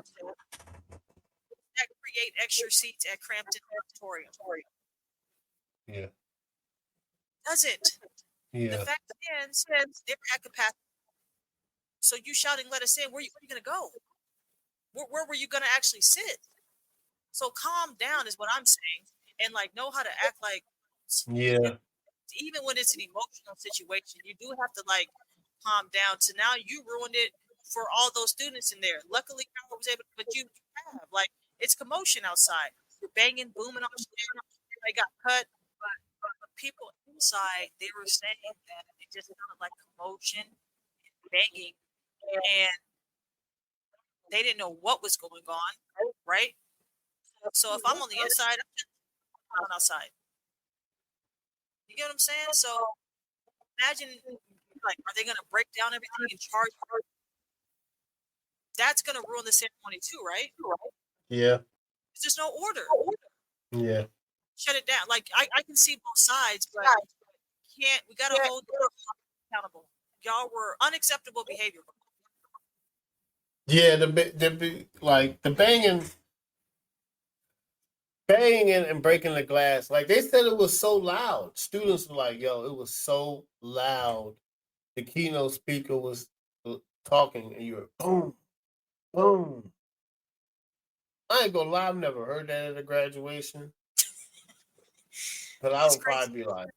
That create extra seats at Crampton Auditorium. Yeah. Doesn't. Yeah. The fact stands, they were at capacity. So you shouting, let us in. Where are you going to go? Where were you going to actually sit? So calm down is what I'm saying. And know how to act like. Yeah. Even when it's an emotional situation, you do have to calm down. So now you ruined it for all those students in there. Luckily, I was able to, but you have it's commotion outside. You're banging, booming on shit. They got cut. But people inside, they were saying that it just sounded like commotion and banging. And they didn't know what was going on, right? So if I'm on the inside, I'm on outside. You get what I'm saying? So imagine, are they going to break down everything and charge? That's going to ruin the ceremony too, right? Yeah. There's no order. Yeah. Shut it down. I can see both sides, but we got to hold them accountable. Y'all were unacceptable behavior. Yeah, the banging and breaking the glass. Like, they said it was so loud. Students were like, yo, it was so loud. The keynote speaker was talking and you were boom, boom. I ain't gonna lie, I've never heard that at a graduation. But I would probably be like,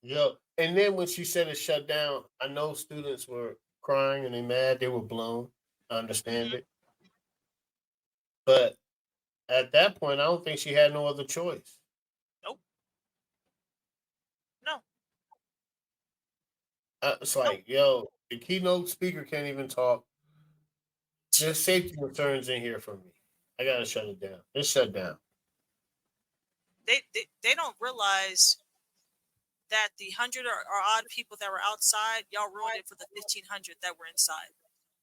yo. And then when she said it shut down, I know students were crying and they mad, they were blown. I understand Mm-hmm. it. But at that point, I don't think she had no other choice. Nope. No. It's No. like, yo, the keynote speaker can't even talk. There's safety concerns in here for me. I gotta shut it down. It's shut down. They don't realize that the 100 or odd people that were outside, y'all ruined it for the 1,500 that were inside.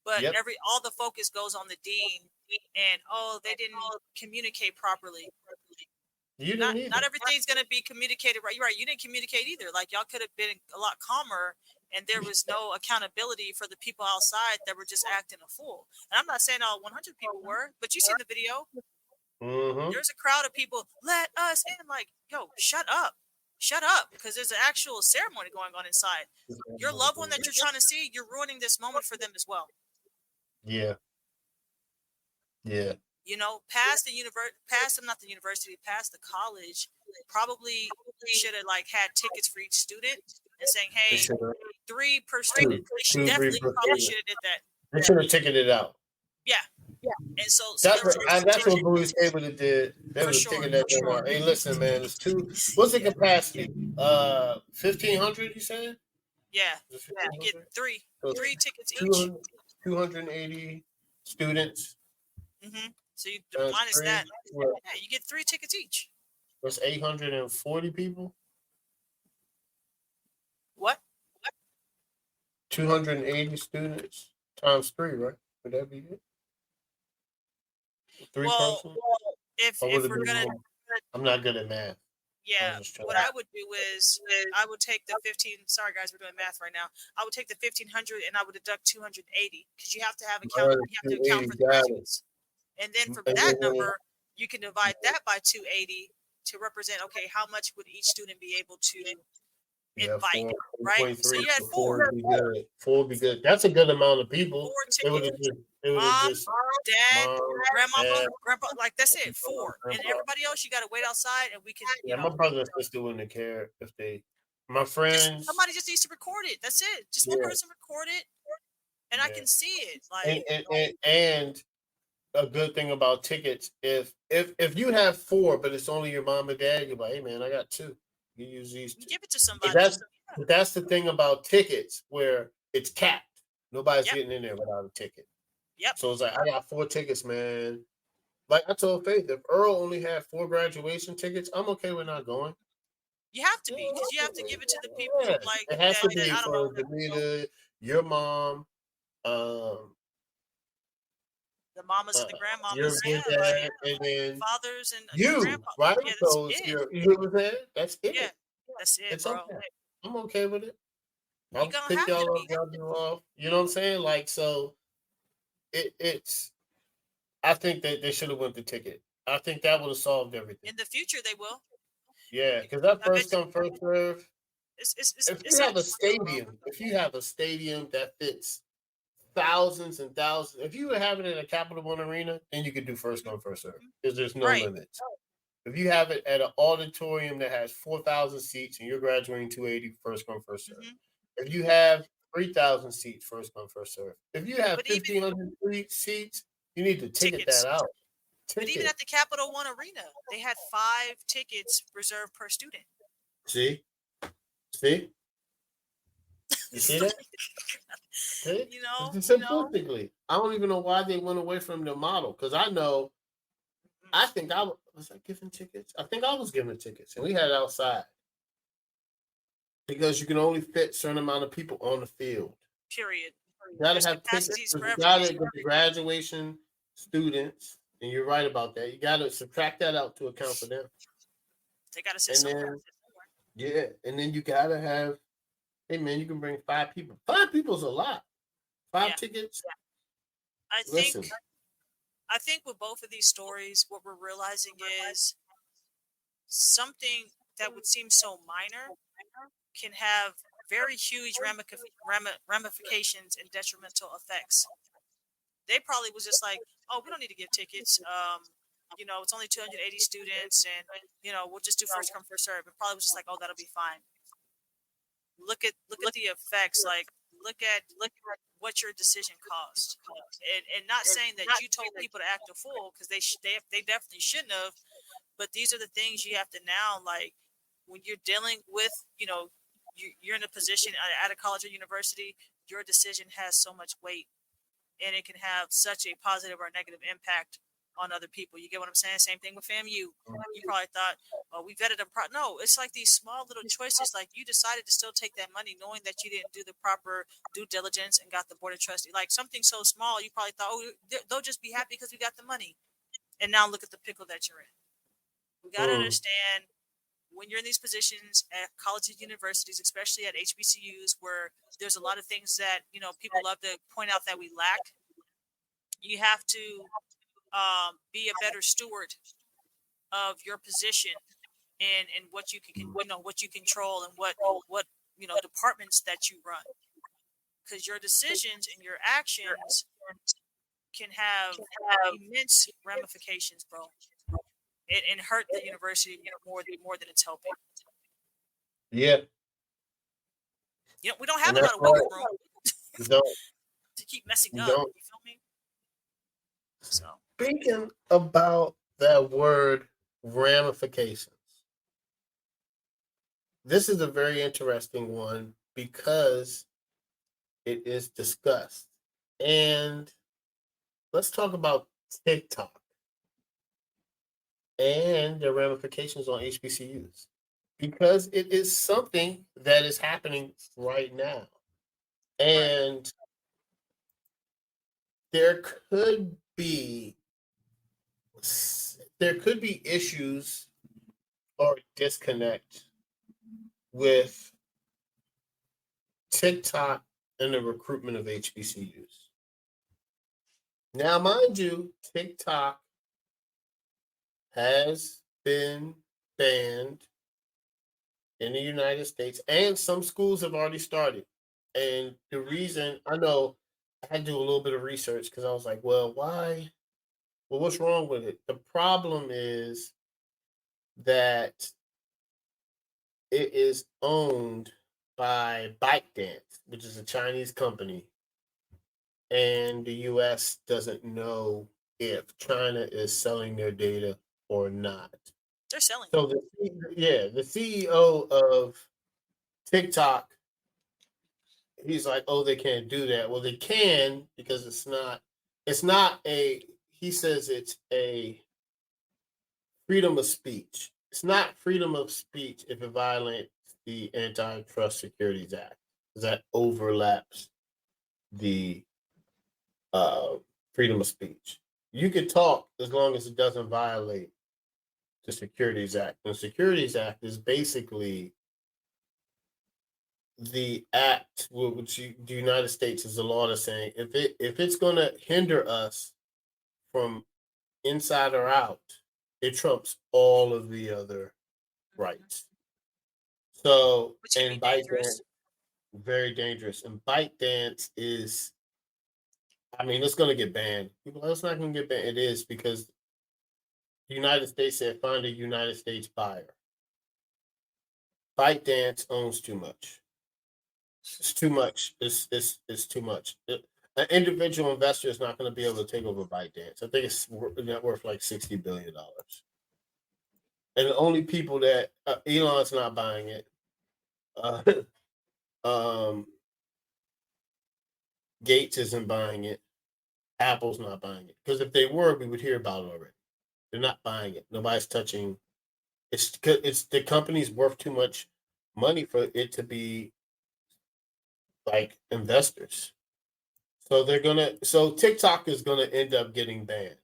But Yep. all the focus goes on the dean, and they didn't communicate properly. You didn't Not either. everything's gonna be communicated right. You're right. You didn't communicate either. Like y'all could have been a lot calmer, and there was no accountability for the people outside that were just acting a fool. And I'm not saying all 100 people were, but you seen the video. Mm-hmm. There's a crowd of people. Let us in. Like, yo, shut up, because there's an actual ceremony going on inside. Your loved one that you're trying to see, you're ruining this moment for them as well. Yeah. Yeah. You know, past not the university, past the college, probably should have like had tickets for each student and saying, They hey, should have. 3 per student. They should 2, 3 definitely per probably student. should have did that. They should have ticketed it out. Yeah. And so That's there was a that's what ticket Bowie State would have did. They for would have sure. taken that thing out. Hey, listen, man, it's two. What's the capacity? 1,500. You said? Yeah. Is it You get 3 So 3 tickets each. 280 students. Mm-hmm. So you Times minus 3. that. What? Yeah, you get 3 tickets each. That's 840 people. What? 280 students times 3, right? Would that be it? 3 Well, person? if we're gonna, more? I'm not good at math. yeah, what I would do is I would take the 15. Sorry guys, we're doing math right now. I would take the 1,500 and I would deduct 280 because you have to account for the graduates. And then from that number, you can divide that by 280 to represent, okay, how much would each student be able to invite, right? So you had 4. 4 would be good. 4 would be good. That's a good amount of people. 4 They would tickets. have Mom, just dad, mom, grandmama, dad, grandpa, like that's it, 4. And grandpa. everybody else, you got to wait outside and we can, Yeah, my brother and sister wouldn't care if they. My friends. somebody just needs to record it. That's it. Just one person record it, and I can see it. Like, And a good thing about tickets, if you have 4, but it's only your mom and dad, you're like, hey man, I got 2. You use these 2. give it to somebody. But that's the thing about tickets where it's capped. Nobody's getting in there without a ticket. Yep. So it's like I got 4 tickets, man. Like I told Faith, if Earl only had 4 graduation tickets, I'm okay with not going. You have to be because you have to give it to the people like it has that. to be I don't know. for Demeter, your mom, The mamas and the your grandmamas, dad, and then fathers and you, grandpa. right? Yeah, So that's it. you know what I'm saying? That's it. Yeah, that's it, It's bro. okay. I'm okay with it. You're I'll gonna pick have y'all to up, be. drop you off. You know what I'm saying? Like so, it's. I think that they should have went the ticket. I think that would have solved everything. In the future, they will. Yeah, because that first come first serve. If you have a stadium that fits thousands and thousands, if you were having it at a Capital One Arena, then you could do first come first serve because there's no limits. If you have it at an auditorium that has 4,000 seats and you're graduating 280, first come first serve. If you have 3,000 seats, first come first serve. If you have 1,500 seats, you need to ticket that out. But even at the Capital One Arena, they had 5 tickets reserved per student. See? You see that? See? You know, simplistically, I don't even know why they went away from the model because I know. I think I was giving tickets. I think I was giving tickets, and we had it outside because you can only fit a certain amount of people on the field. Period. You gotta have tickets. You gotta get the graduation students, and you're right about that. You gotta subtract that out to account for them. They gotta sit somewhere. Yeah, and then you gotta have. Hey man, you can bring 5 people. 5 people's a lot. 5 tickets. I think with both of these stories, what we're realizing is something that would seem so minor can have very huge ramifications and detrimental effects. They probably was just like, oh, we don't need to give tickets. You know, it's only 280 students, and you know, we'll just do first come first serve. It probably was just like, oh, that'll be fine. Look at the effects. Like look at what your decision cost, and not saying that you told people to act a fool, because they definitely shouldn't have. But these are the things you have to now, like, when you're dealing with, you're in a position at a college or university, your decision has so much weight, and it can have such a positive or negative impact on other people. You get what I'm saying? Same thing with FAMU. You probably thought, oh, we vetted them. No, it's like these small little choices. Like, you decided to still take that money knowing that you didn't do the proper due diligence and got the board of trustees. Like, something so small, you probably thought, oh, they'll just be happy because we got the money. And now look at the pickle that you're in. We got to understand, when you're in these positions at colleges, universities, especially at HBCUs, where there's a lot of things that, people love to point out that we lack, you have to be a better steward of your position, and what you can, what you control, and what departments that you run, because your decisions and your actions can have immense ramifications, bro, and hurt the university more than it's helping. Yeah. We don't have a lot of wiggle room to keep messing up. Don't. You feel me? So, speaking about that word ramifications, this is a very interesting one because it is discussed. And let's talk about TikTok and the ramifications on HBCUs, because it is something that is happening right now. And there could be issues or disconnect with TikTok and the recruitment of HBCUs. Now, mind you, TikTok has been banned in the United States, and some schools have already started. And the reason, I know, I had to do a little bit of research because I was like, well, why? Well, what's wrong with it? The problem is that it is owned by ByteDance, which is a Chinese company, and the US doesn't know if China is selling their data or not. They're selling. So the CEO of TikTok, he's like, oh, they can't do that. Well, they can, because he says it's a freedom of speech. It's not freedom of speech if it violates the Antitrust Securities Act, because that overlaps the freedom of speech. You can talk as long as it doesn't violate the Securities Act. The Securities Act is basically the act which the United States is the law that's saying if it's going to hinder us from inside or out, it trumps all of the other rights. So, which can be dangerous. Very dangerous. And ByteDance is, it's going to get banned. People, it's not going to get banned. It is, because the United States said find a United States buyer. ByteDance owns too much. It's too much. It's too much. An individual investor is not going to be able to take over ByteDance. I think it's net worth like $60 billion. And the only people that Elon's not buying it. Gates isn't buying it. Apple's not buying it. Because if they were, we would hear about it already. They're not buying it. Nobody's touching. It's the company's worth too much money for it to be like investors. So TikTok is gonna end up getting banned.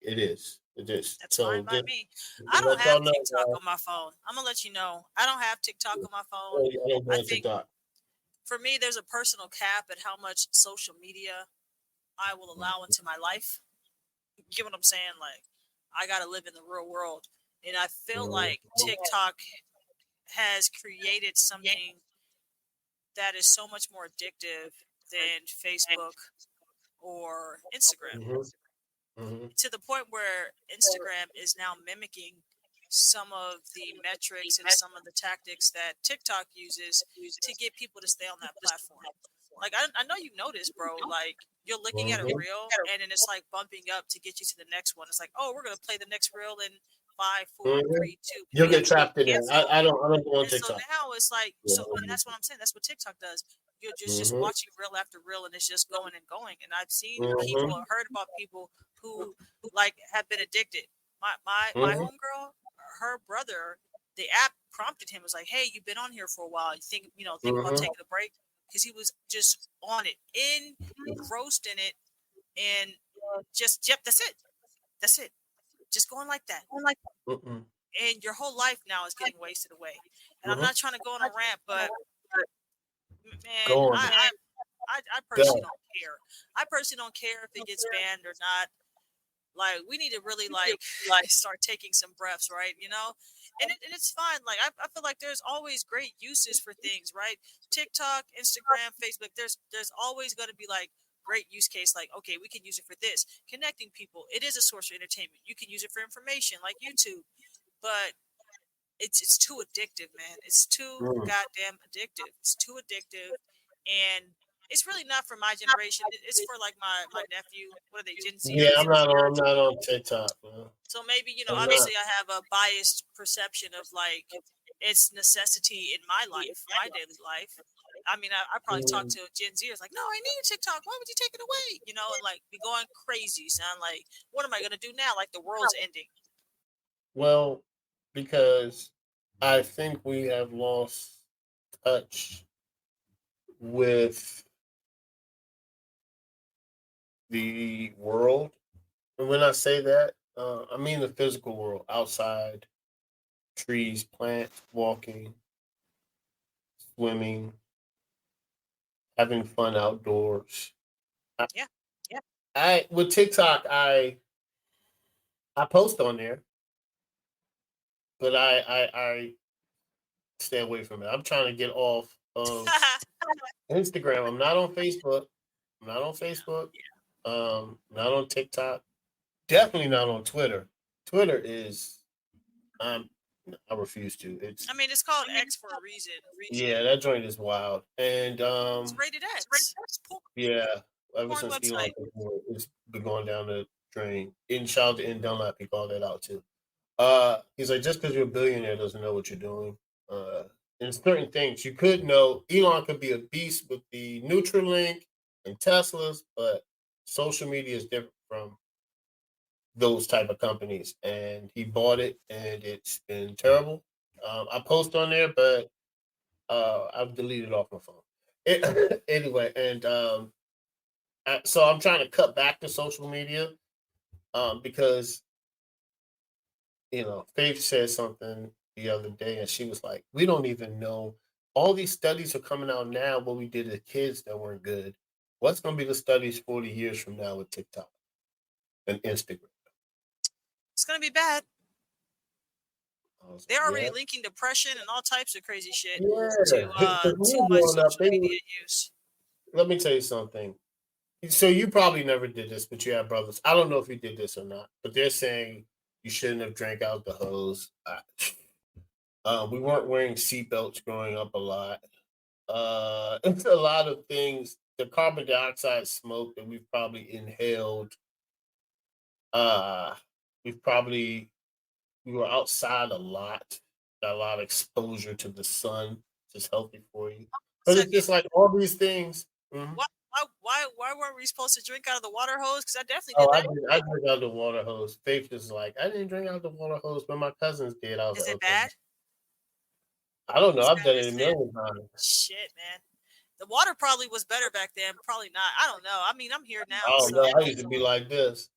It is. That's fine by me. I don't have TikTok on my phone. I'm gonna let you know. I don't have TikTok on my phone. I think TikTok. For me, there's a personal cap at how much social media I will allow into my life. You get what I'm saying? Like, I gotta live in the real world, and I feel like TikTok has created something that is so much more addictive than Facebook or Instagram. To the point where Instagram is now mimicking some of the metrics and some of the tactics that TikTok uses to get people to stay on that platform. Like I know you noticed, bro. Like you're looking at a reel, and then it's like bumping up to get you to the next one. It's like, oh, we're gonna play the next reel in 5, 4, 3, 2. You'll get And trapped in it. I don't go on and so TikTok. now it's like, and that's what I'm saying. That's what TikTok does. You're just watching reel after reel, and it's just going and going. And I've seen people, I've heard about people who like have been addicted. My homegirl, her brother, the app prompted him, was like, hey, you've been on here for a while. You think about taking a break, because he was just on it, engrossed in it, and just that's it, just going like that. And your whole life now is getting wasted away. And I'm not trying to go on a rant, but man, I personally don't care. I personally don't care if it gets banned or not. Like, we need to really like start taking some breaths, right? And it's fine. Like, I feel like there's always great uses for things, right? TikTok, Instagram, Facebook. There's always going to be like great use case. Like, okay, we can use it for this, connecting people. It is a source of entertainment. You can use it for information, like YouTube. But it's too addictive, man. It's too goddamn addictive. It's too addictive, and it's really not for my generation. It's for like my nephew. What are they, Gen Z? Yeah, I'm not on TikTok, man. So maybe, obviously I have a biased perception of like its necessity in my life, my daily life. I mean, I probably talk to Gen Zers like, no, I need a TikTok. Why would you take it away? And like be going crazy. Sound like, what am I gonna do now? Like the world's ending. Well, because I think we have lost touch with the world. And when I say that, I mean the physical world, outside, trees, plants, walking, swimming, having fun outdoors. Yeah. I with TikTok, I post on there, but I stay away from it. I'm trying to get off of Instagram. I'm not on Facebook. I'm not on Facebook. Not on TikTok. Definitely not on Twitter. Twitter is I refuse to. I mean, it's called X for a reason. Yeah, that joint is wild. And It's rated X. yeah, ever Porn since website. Elon, it's been going down the drain. In shout out to N Dunlap, he called that out too. He's like, just because you're a billionaire doesn't know what you're doing. And certain things you could know. Elon could be a beast with the Neuralink and Teslas, but social media is different from those type of companies. And he bought it, and it's been terrible. I post on there, but I've deleted off my phone. Anyway, and so I'm trying to cut back to social media because Faith said something the other day, and she was like, "We don't even know. All these studies are coming out now. What we did as kids that weren't good. What's going to be the studies 40 years from now with TikTok and Instagram? It's gonna be bad. They're already Yeah. linking depression and all types of crazy shit Yeah. to too much social media use. Let me tell you something. So you probably never did this, but you have brothers. I don't know if you did this or not, but they're saying you shouldn't have drank out the hose. We weren't wearing seatbelts growing up a lot. It's a lot of things. The carbon dioxide smoke that we've probably inhaled. Uh, we were outside a lot. Got a lot of exposure to the sun, which is healthy for you. But it's just like all these things. Mm-hmm. Why weren't we supposed to drink out of the water hose? Because I definitely did that. I drink out the water hose. Faith is like, I didn't drink out the water hose, but my cousins did. I was Is like, it okay. bad? I don't know. I've done it a million times. Shit, man. The water probably was better back then. Probably not. I don't know. I mean, I'm here now. Oh so. no, I used to be like this.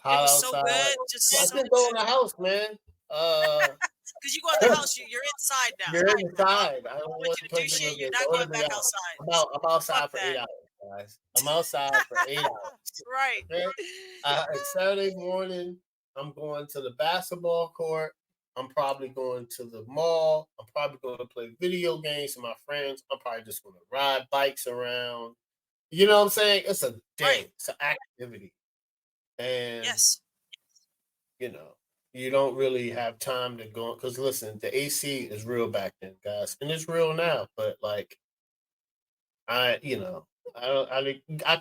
Hot it was outside. So good. Just I so can go in the house, man. Because you go in the house, you're inside now. You're inside. I don't want you to do shit. You're not going back outside. I'm outside for 8 hours, guys. I'm outside for 8 hours. Right. Okay? Saturday morning, I'm going to the basketball court. I'm probably going to the mall. I'm probably going to play video games with my friends. I'm probably just going to ride bikes around. You know what I'm saying? It's a day. Right. It's an activity. And, you don't really have time to go. Because, listen, the AC is real back then, guys. And it's real now. But, like, I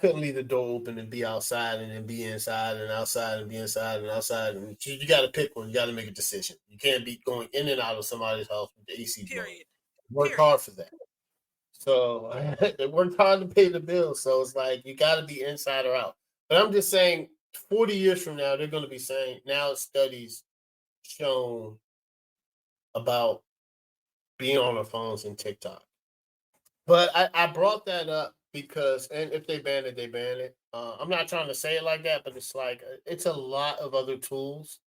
couldn't leave the door open and be outside and then be inside and outside and be inside and outside. And you got to pick one. You got to make a decision. You can't be going in and out of somebody's house with the AC blowing. Period. Work hard for that. So they worked hard to pay the bills. So it's like you got to be inside or out. But I'm just saying, 40 years from now, they're going to be saying now studies shown about being on their phones and TikTok. But I brought that up because, and if they ban it, they ban it. I'm not trying to say it like that, but it's like it's a lot of other tools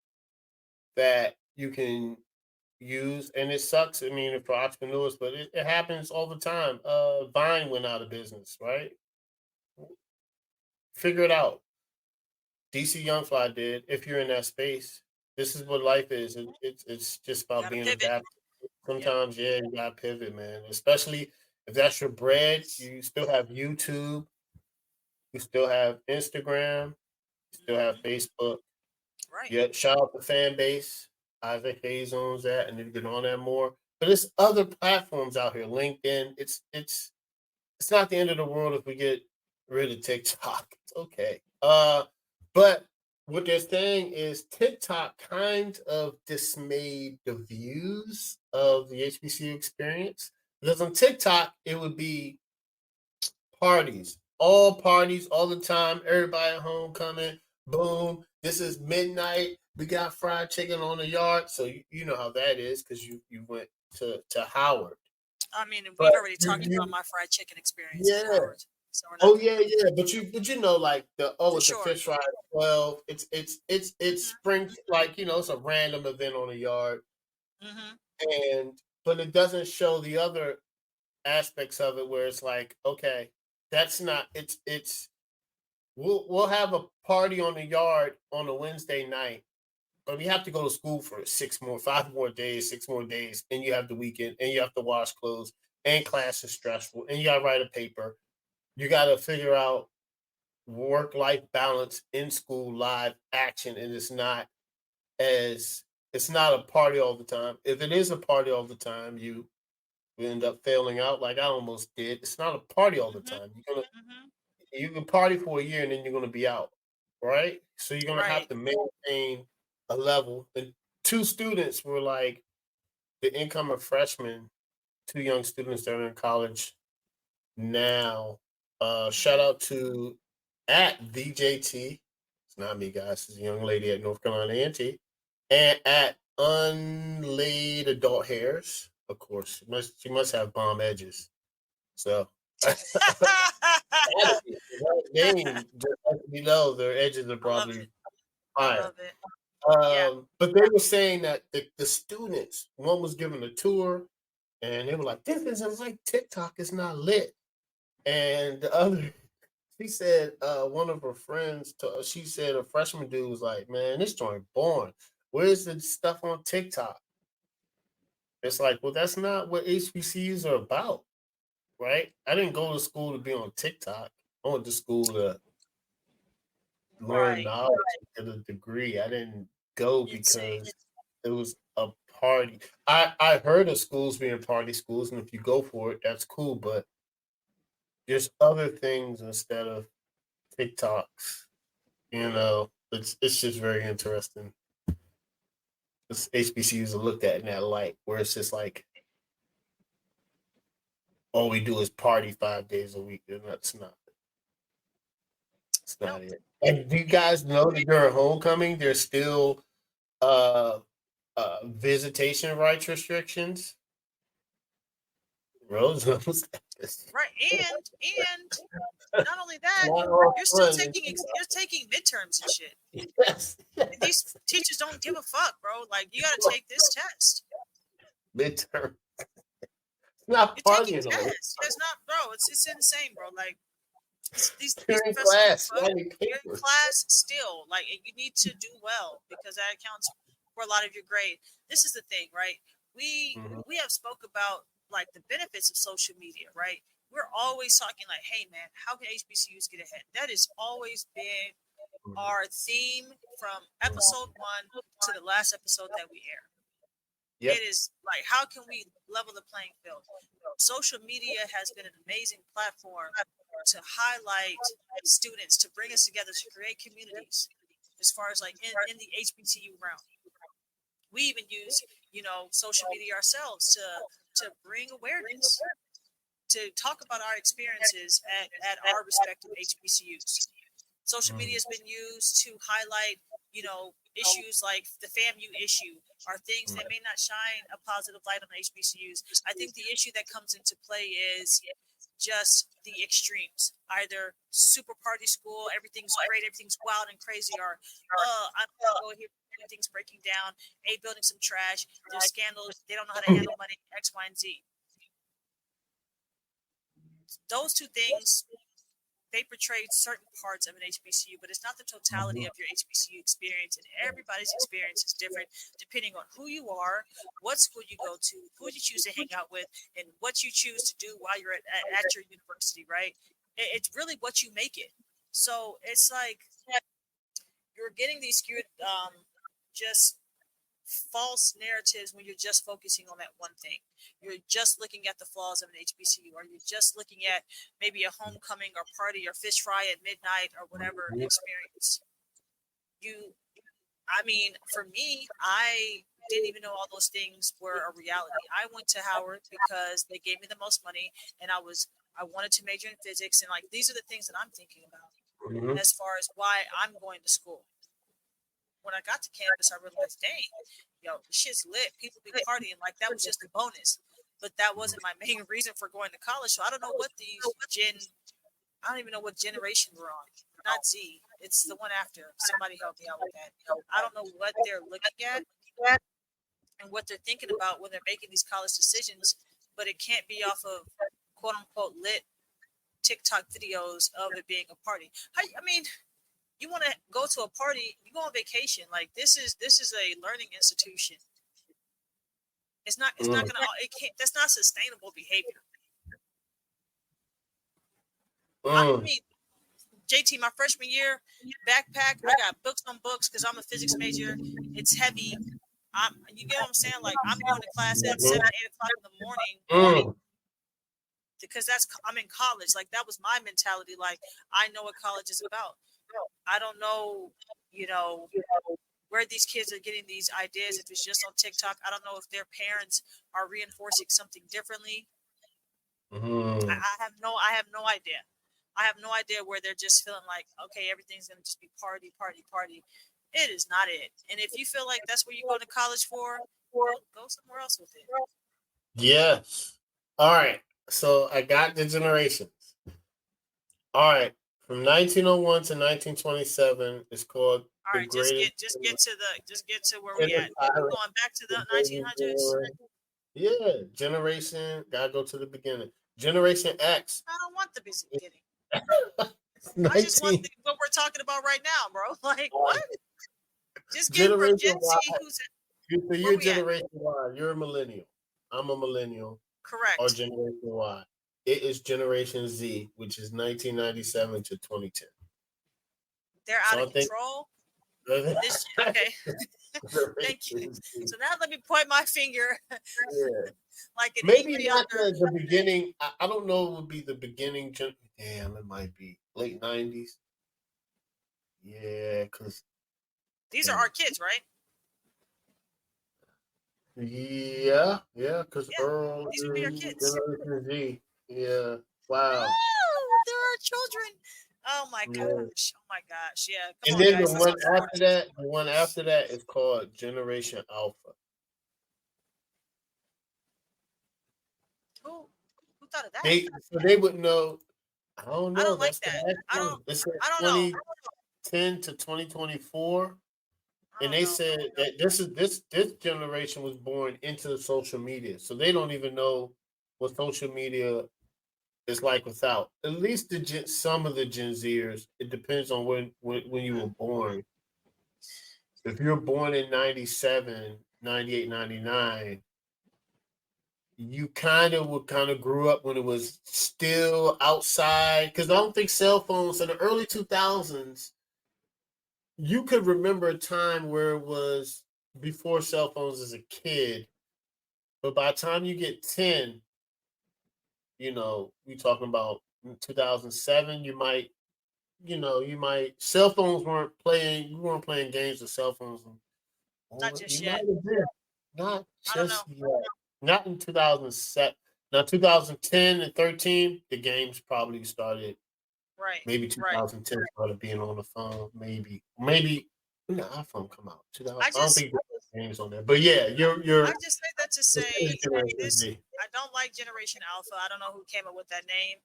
that you can use, and it sucks. I mean, for entrepreneurs, but it happens all the time. Vine went out of business, right? Figure it out. DC Youngfly did. If you're in that space, this is what life is. It's just about being pivot. adaptable. Sometimes, yeah, you gotta pivot, man. Especially if that's your bread. You still have YouTube. You still have Instagram. You still have Facebook. Right. Yeah, shout out to fan base. Isaac Hayes owns that, and you get on that more. But there's other platforms out here. LinkedIn. It's not the end of the world if we get rid of TikTok. It's okay. But what they're saying is TikTok kind of dismayed the views of the HBCU experience. Because on TikTok, it would be parties, all the time, everybody at homecoming, boom, this is midnight, we got fried chicken on the yard. So you know how that is because you went to Howard. I mean, we've already talked about my fried chicken experience at Howard. So yeah. But you know, like it's a fish fry at 12. It's spring, like it's a random event on the yard. But it doesn't show the other aspects of it where it's like, okay, that's not it's we'll have a party on the yard on a Wednesday night, but we have to go to school for 6 more days, and you have the weekend, and you have to wash clothes, and class is stressful, and you gotta write a paper. You gotta figure out work-life balance in school, live action, and it's not a party all the time. If it is a party all the time, you end up failing out like I almost did. It's not a party all the time. You can party for a year and then you're gonna be out, right? So you're gonna have to maintain a level. And two students were like the incoming freshmen, two young students that are in college now. Shout out to at VJT. It's not me, guys. It's a young lady at North Carolina A&T. And at Unlaid Adult Hairs. Of course, she must have bomb edges. So name just below their edges are probably higher. But they were saying that the students, one was given a tour, and they were like, "This isn't like TikTok. It's not lit." And the other, she said, one of her friends, she said a freshman dude was like, "Man, this joint boring. Where's the stuff on TikTok?" It's like, well, that's not what HBCUs are about, right? I didn't go to school to be on TikTok. I went to school to learn knowledge, get a degree. I didn't go because it was a party. I heard of schools being party schools, and if you go for it, that's cool. But there's other things instead of TikToks. It's just very interesting. This HBCUs are looked at in that light, where it's just like all we do is party 5 days a week, and that's not. It's not it. And do you guys know that during homecoming, there's still visitation rights restrictions? Rose knows this. Right, and not only that, you're taking midterms and shit. Yes. And these teachers don't give a fuck, bro. Like, you gotta take this test. Midterm. It's not you're partying. Taking tests. It's not, bro. It's insane, bro. Like, these you're in class. You're in class still. Like, you need to do well because that accounts for a lot of your grade. This is the thing, right? We have spoke about like the benefits of social media, right? We're always talking like, hey man, how can HBCUs get ahead? That has always been our theme from episode 1 to the last episode that we air. It is like, how can we level the playing field? social media has been an amazing platform to highlight students, to bring us together, to create communities. As far as like in the HBCU realm, we even use social media ourselves to bring awareness, to talk about our experiences at our respective HBCUs. Social media has been used to highlight, issues like the FAMU issue are things that may not shine a positive light on HBCUs. I think the issue that comes into play is just the extremes, either super party school, everything's great, everything's wild and crazy, or I'm gonna go here, everything's breaking down, A building some trash, there's scandals, they don't know how to handle money, X, Y, and Z. Those two things, they portray certain parts of an HBCU, but it's not the totality of your HBCU experience. And everybody's experience is different depending on who you are, what school you go to, who you choose to hang out with, and what you choose to do while you're at your university, right? It's really what you make it. So it's like you're getting these skewed, just false narratives when you're just focusing on that one thing. You're just looking at the flaws of an HBCU, or you're just looking at maybe a homecoming or party or fish fry at midnight or whatever experience. For me, I didn't even know all those things were a reality. I went to Howard because they gave me the most money, and I wanted to major in physics, and like these are the things that I'm thinking about as far as why I'm going to school. When I got to campus, I realized, dang, shit's lit. People be partying. Like, that was just a bonus. But that wasn't my main reason for going to college. So I don't know what I don't even know what generation we're on. Not Z. It's the one after. Somebody help me out with that. I don't know what they're looking at and what they're thinking about when they're making these college decisions. But it can't be off of quote unquote lit TikTok videos of it being a party. You want to go to a party, you go on vacation. Like this is a learning institution. It's not gonna, it can't, that's not sustainable behavior. JT, my freshman year, backpack, I got books on books because I'm a physics major. It's heavy. You get what I'm saying? Like I'm going to class at 7, 8 o'clock in the morning because I'm in college. Like that was my mentality. Like I know what college is about. I don't know, where these kids are getting these ideas. If it's just on TikTok, I don't know if their parents are reinforcing something differently. I have no idea. I have no idea where they're just feeling like, okay, everything's gonna just be party, party, party. It is not it. And if you feel like that's where you go to college for, go somewhere else with it. Yes. All right. So I got the generations. All right. From 1901 to 1927, it's called All right, just get to where we at. We're going back to the 1900s. Yeah, generation. Gotta go to the beginning. Generation X. I don't want the beginning. I just want what we're talking about right now, bro. Like what? Just get from Gen Z. You're Generation Y. You're a millennial. I'm a millennial. Correct. Or Generation Y. It is Generation Z, which is 1997 to 2010. They're out of control. Okay. Thank you. So now let me point my finger. Yeah. Like maybe not the beginning. I don't know. It would be the beginning. Damn, it might be late 90s. Yeah, because these are our kids, right? Yeah, because Earl these would be our kids. Generation Z. Yeah. Wow. Oh, they're our children. Oh my gosh. Oh my gosh. Yeah. Come on, then guys, the one after that is called Generation Alpha. Who thought of that? They would know. I don't know. I don't like that. I don't know. 2010 to 2024. And they said that this generation was born into the social media, so they don't even know what social media is like without. At least some of the Gen Zers. It depends on when you were born. If you're born in 97, 98, 99, you kind of grew up when it was still outside. Because I don't think cell phones in the early 2000s. You could remember a time where it was before cell phones as a kid, but by the time you get 10, we talking about in 2007, cell phones we weren't playing games with cell phones. Not Or just you might yet. have been. Not I don't know. just yet. Not in 2007. Now, 2010 and 13, the games probably started. Right. Maybe Right. 2010 started being on the phone. Maybe when the iPhone come out. 2000. I I don't just think there's games on there. But yeah, you're I just say that to this is say Generation this. Z. I don't like Generation Alpha. I don't know who came up with that name.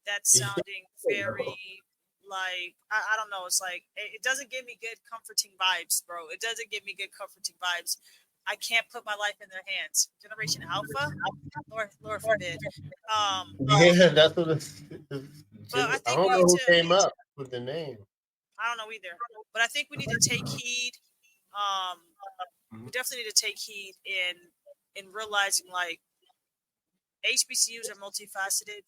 That's sounding very like I don't know. It's like it doesn't give me good comforting vibes, bro. It doesn't give me good comforting vibes. I can't put my life in their hands. Generation Alpha, Lord forbid. Um, Yeah, that's what but I I think we don't know need who to. came up with the name. I don't know either, but I think we need to take heed. Um, we Mhm. definitely need to take heed in realizing like HBCUs are multifaceted.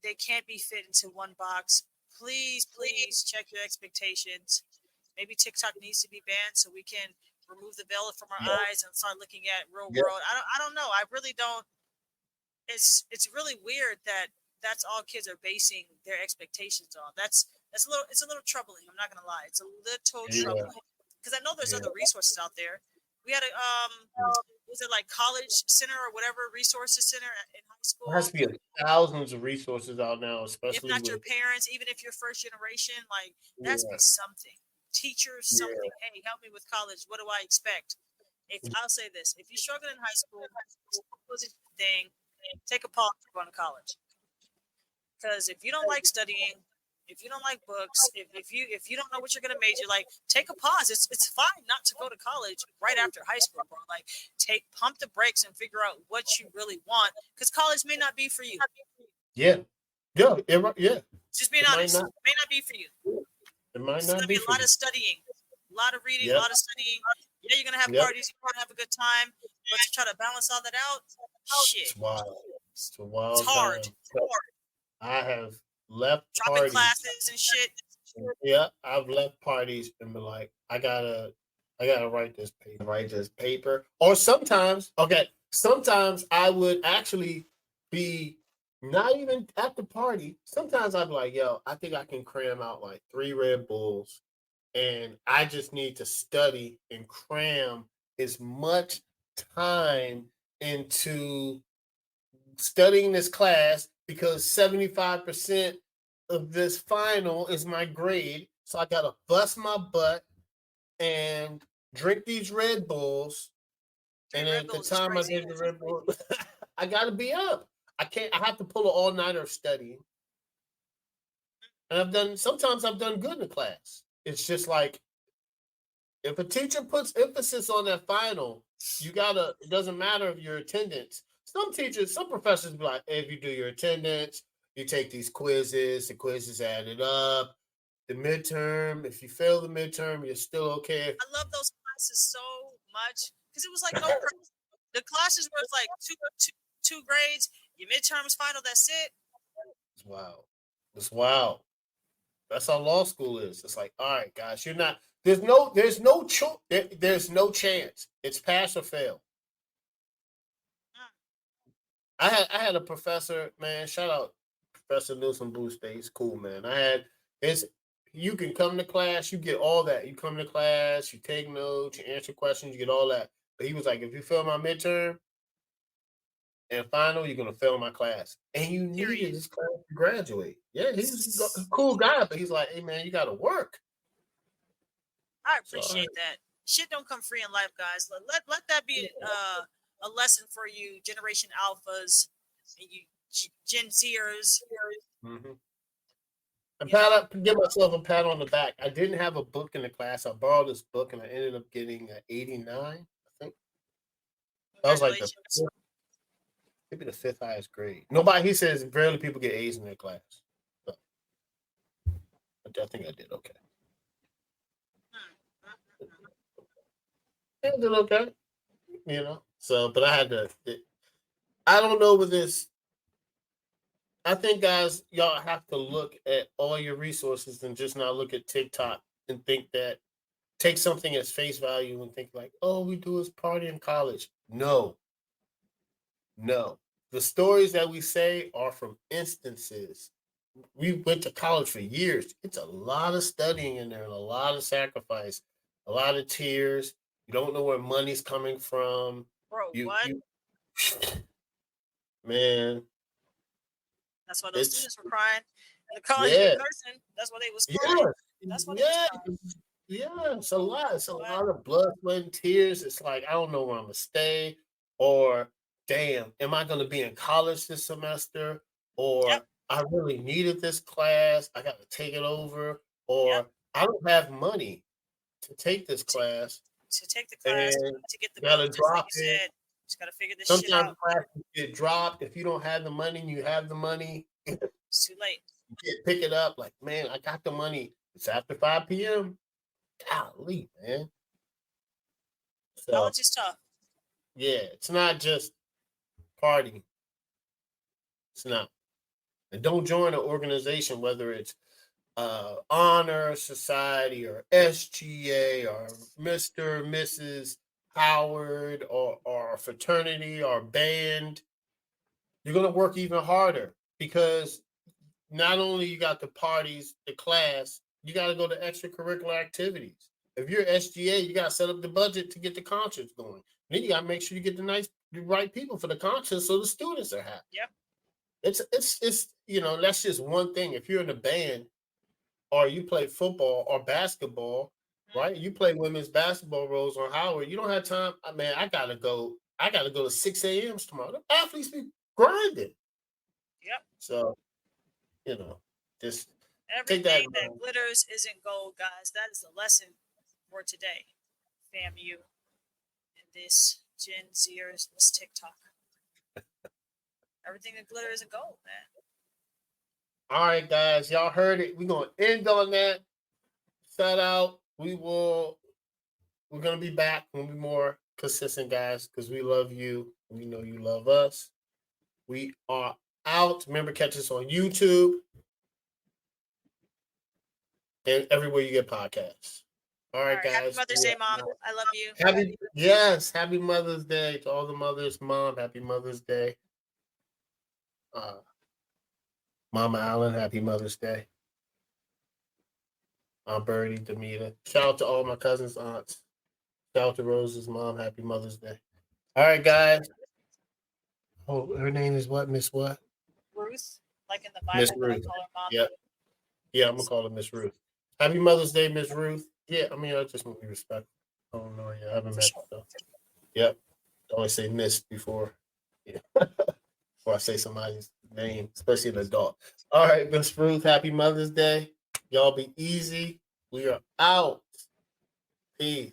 They can't be fit into one box. Please, please check your expectations. Maybe TikTok needs to be banned so we can remove the veil from our Yeah. eyes and start looking at real Yeah. world. I don't know. I really don't. It's really weird that that's all kids are basing their expectations on. That's a little. It's a little troubling. I'm not gonna lie. It's a little Yeah. troubling because I know there's Yeah. other resources out there. We had a was it like college center or whatever resources center in high There has school? to be thousands of resources out now, If especially not your with parents, even if you're first generation, like there has to yeah, be something. Teachers, yeah, something. Hey, help me with college. What do I expect? If I'll say this, if you're struggling in high school, was it your thing? Take a pause from going to college. Because if you don't like studying, if you don't like books, if you don't know what you're gonna major, like take a pause. It's fine not to go to college right after high school, bro. Like pump the brakes and figure out what you really want. Because college may not be for you. yeah, yeah. Just being It might honest, not. may not be for you. It might It's not gonna be be a for lot you. of studying, a lot of reading, a Yep, lot of studying. Yeah, you're gonna have yep. parties, you're gonna have a good time, but to try to balance all that out, It's shit, wild. It's a it's wild hard. time. I have left Dropping parties. classes and shit. Yeah, I've left parties and been like, I gotta write this paper. Or sometimes, okay, sometimes I would actually be not even at the party. Sometimes I'd be like, yo, I think I can cram out like 3 Red Bulls, and I just need to study and cram as much time into studying this class because 75% of this final is my grade. So I got to bust my butt and drink these Red Bulls. Three And Red at the Bulls is time I crazy. did the Red Bull, I got to be up. I have to pull an all nighter of studying. And sometimes I've done good in the class. It's just like, if a teacher puts emphasis on that final, it doesn't matter if your attendance. Some professors be like, hey, if you do your attendance, you take these quizzes, the quizzes added up, the midterm, if you fail the midterm, you're still okay. I love those classes so much because it was like no pressure. The classes were like two grades. Your midterms final. That's it. It's wild. It's wild. That's how law school is. It's like, all right, guys, you're not. There's no chance. It's pass or fail. Mm. I had a professor, man. Shout out Professor Newsom Boost Day. He's cool, man. It's you can come to class, you get all that. You come to class, you take notes, you answer questions, you get all that. But he was like, if you fail my midterm and final, you're gonna fail my class. And you needed Period. this class to graduate. Yeah, he's a cool guy, but he's like, hey man, you gotta work. I So all right. appreciate that. Shit don't come free in life, guys. Let that be a lesson for you, Generation Alphas, and you Gen Zers. Mm-hmm. And You know, give myself a pat on the back. I didn't have a book in the class. I borrowed this book and I ended up getting an 89, I think. That was like congratulations. maybe the fifth highest grade. Nobody, he says, rarely people get A's in their class. So I think I did okay. Hmm. Hmm, hmm, hmm. Yeah, I did okay, So, but I had to. I don't know with this. I think, guys, y'all have to look at all your resources and just not look at TikTok and think that take something as face value and think like, oh, we do is party in college. No, no. the stories that we say are from instances. We went to college for years. It's a lot of studying in there and a lot of sacrifice, a lot of tears. You don't know where money's coming from. Bro, You, what? you, man, That's why those it's students were crying in the college yeah, nursing. That's why they was crying. yeah, That's why they was yeah, crying. yeah. It's a lot. It's a What? lot of blood, sweat, and tears. It's like I don't know where I'm gonna stay, or damn, am I gonna be in college this semester, Yep. or I really needed this class. I got to take it over, Yep. or I don't have money to take this To, class to take the class, and to get the gotta book, just like drop you it. said. Just gotta figure this shit Sometimes out. classes get dropped. If you don't have the money and you have the money, It's too late. you can't pick it up. Like, man, I got the money. It's after 5 p.m. Golly, man. So, College is tough. yeah, it's not just party. It's not. And don't join an organization, whether it's honor society or SGA or Mr. Mrs. Howard or fraternity or band. You're going to work even harder because not only you got the parties, the class, you got to go to extracurricular activities. If you're SGA, you got to set up the budget to get the concerts going. Then you got to make sure you get the right people for the concerts so the students are happy. Yep. It's that's just one thing. If you're in a band or you play football or basketball, right? You play women's basketball roles on Howard. You don't have time. I gotta go. I gotta go to 6 a.m. tomorrow. The athletes be grinding. Yep. So, just take Everything that. that glitters isn't gold, guys. That is the lesson for today. FAMU and this Gen Zers, this TikTok. Everything that glitters isn't gold, man. All right, guys, y'all heard it. We're gonna end on that. Shout out. We're gonna be back. We'll be more consistent, guys, because we love you. We know you love us. We are out. Remember, catch us on YouTube and everywhere you get podcasts. All right, guys. Happy Mother's Day, Mom. I love you. Happy Mother's Day to all the mothers. Mom, happy Mother's Day. Mama Allen, happy Mother's Day. Aunt Birdie, Demita. Shout out to all my cousins, aunts. Shout out to Rose's mom, happy Mother's Day. All right, guys. Oh, her name is what? Miss what? Ruth, like in the Bible, Miss I Ruth. call her Mom. Yep. Yeah, I'm gonna call her Miss Ruth. Happy Mother's Day, Miss Ruth. Yeah, I just want to be respectful. Oh no, yeah, I haven't met you though. Yep. I always say Miss before. Yeah. Before I say somebody's name, especially an adult. All right, Miss Ruth, happy Mother's Day. Y'all be easy. We are out. Peace.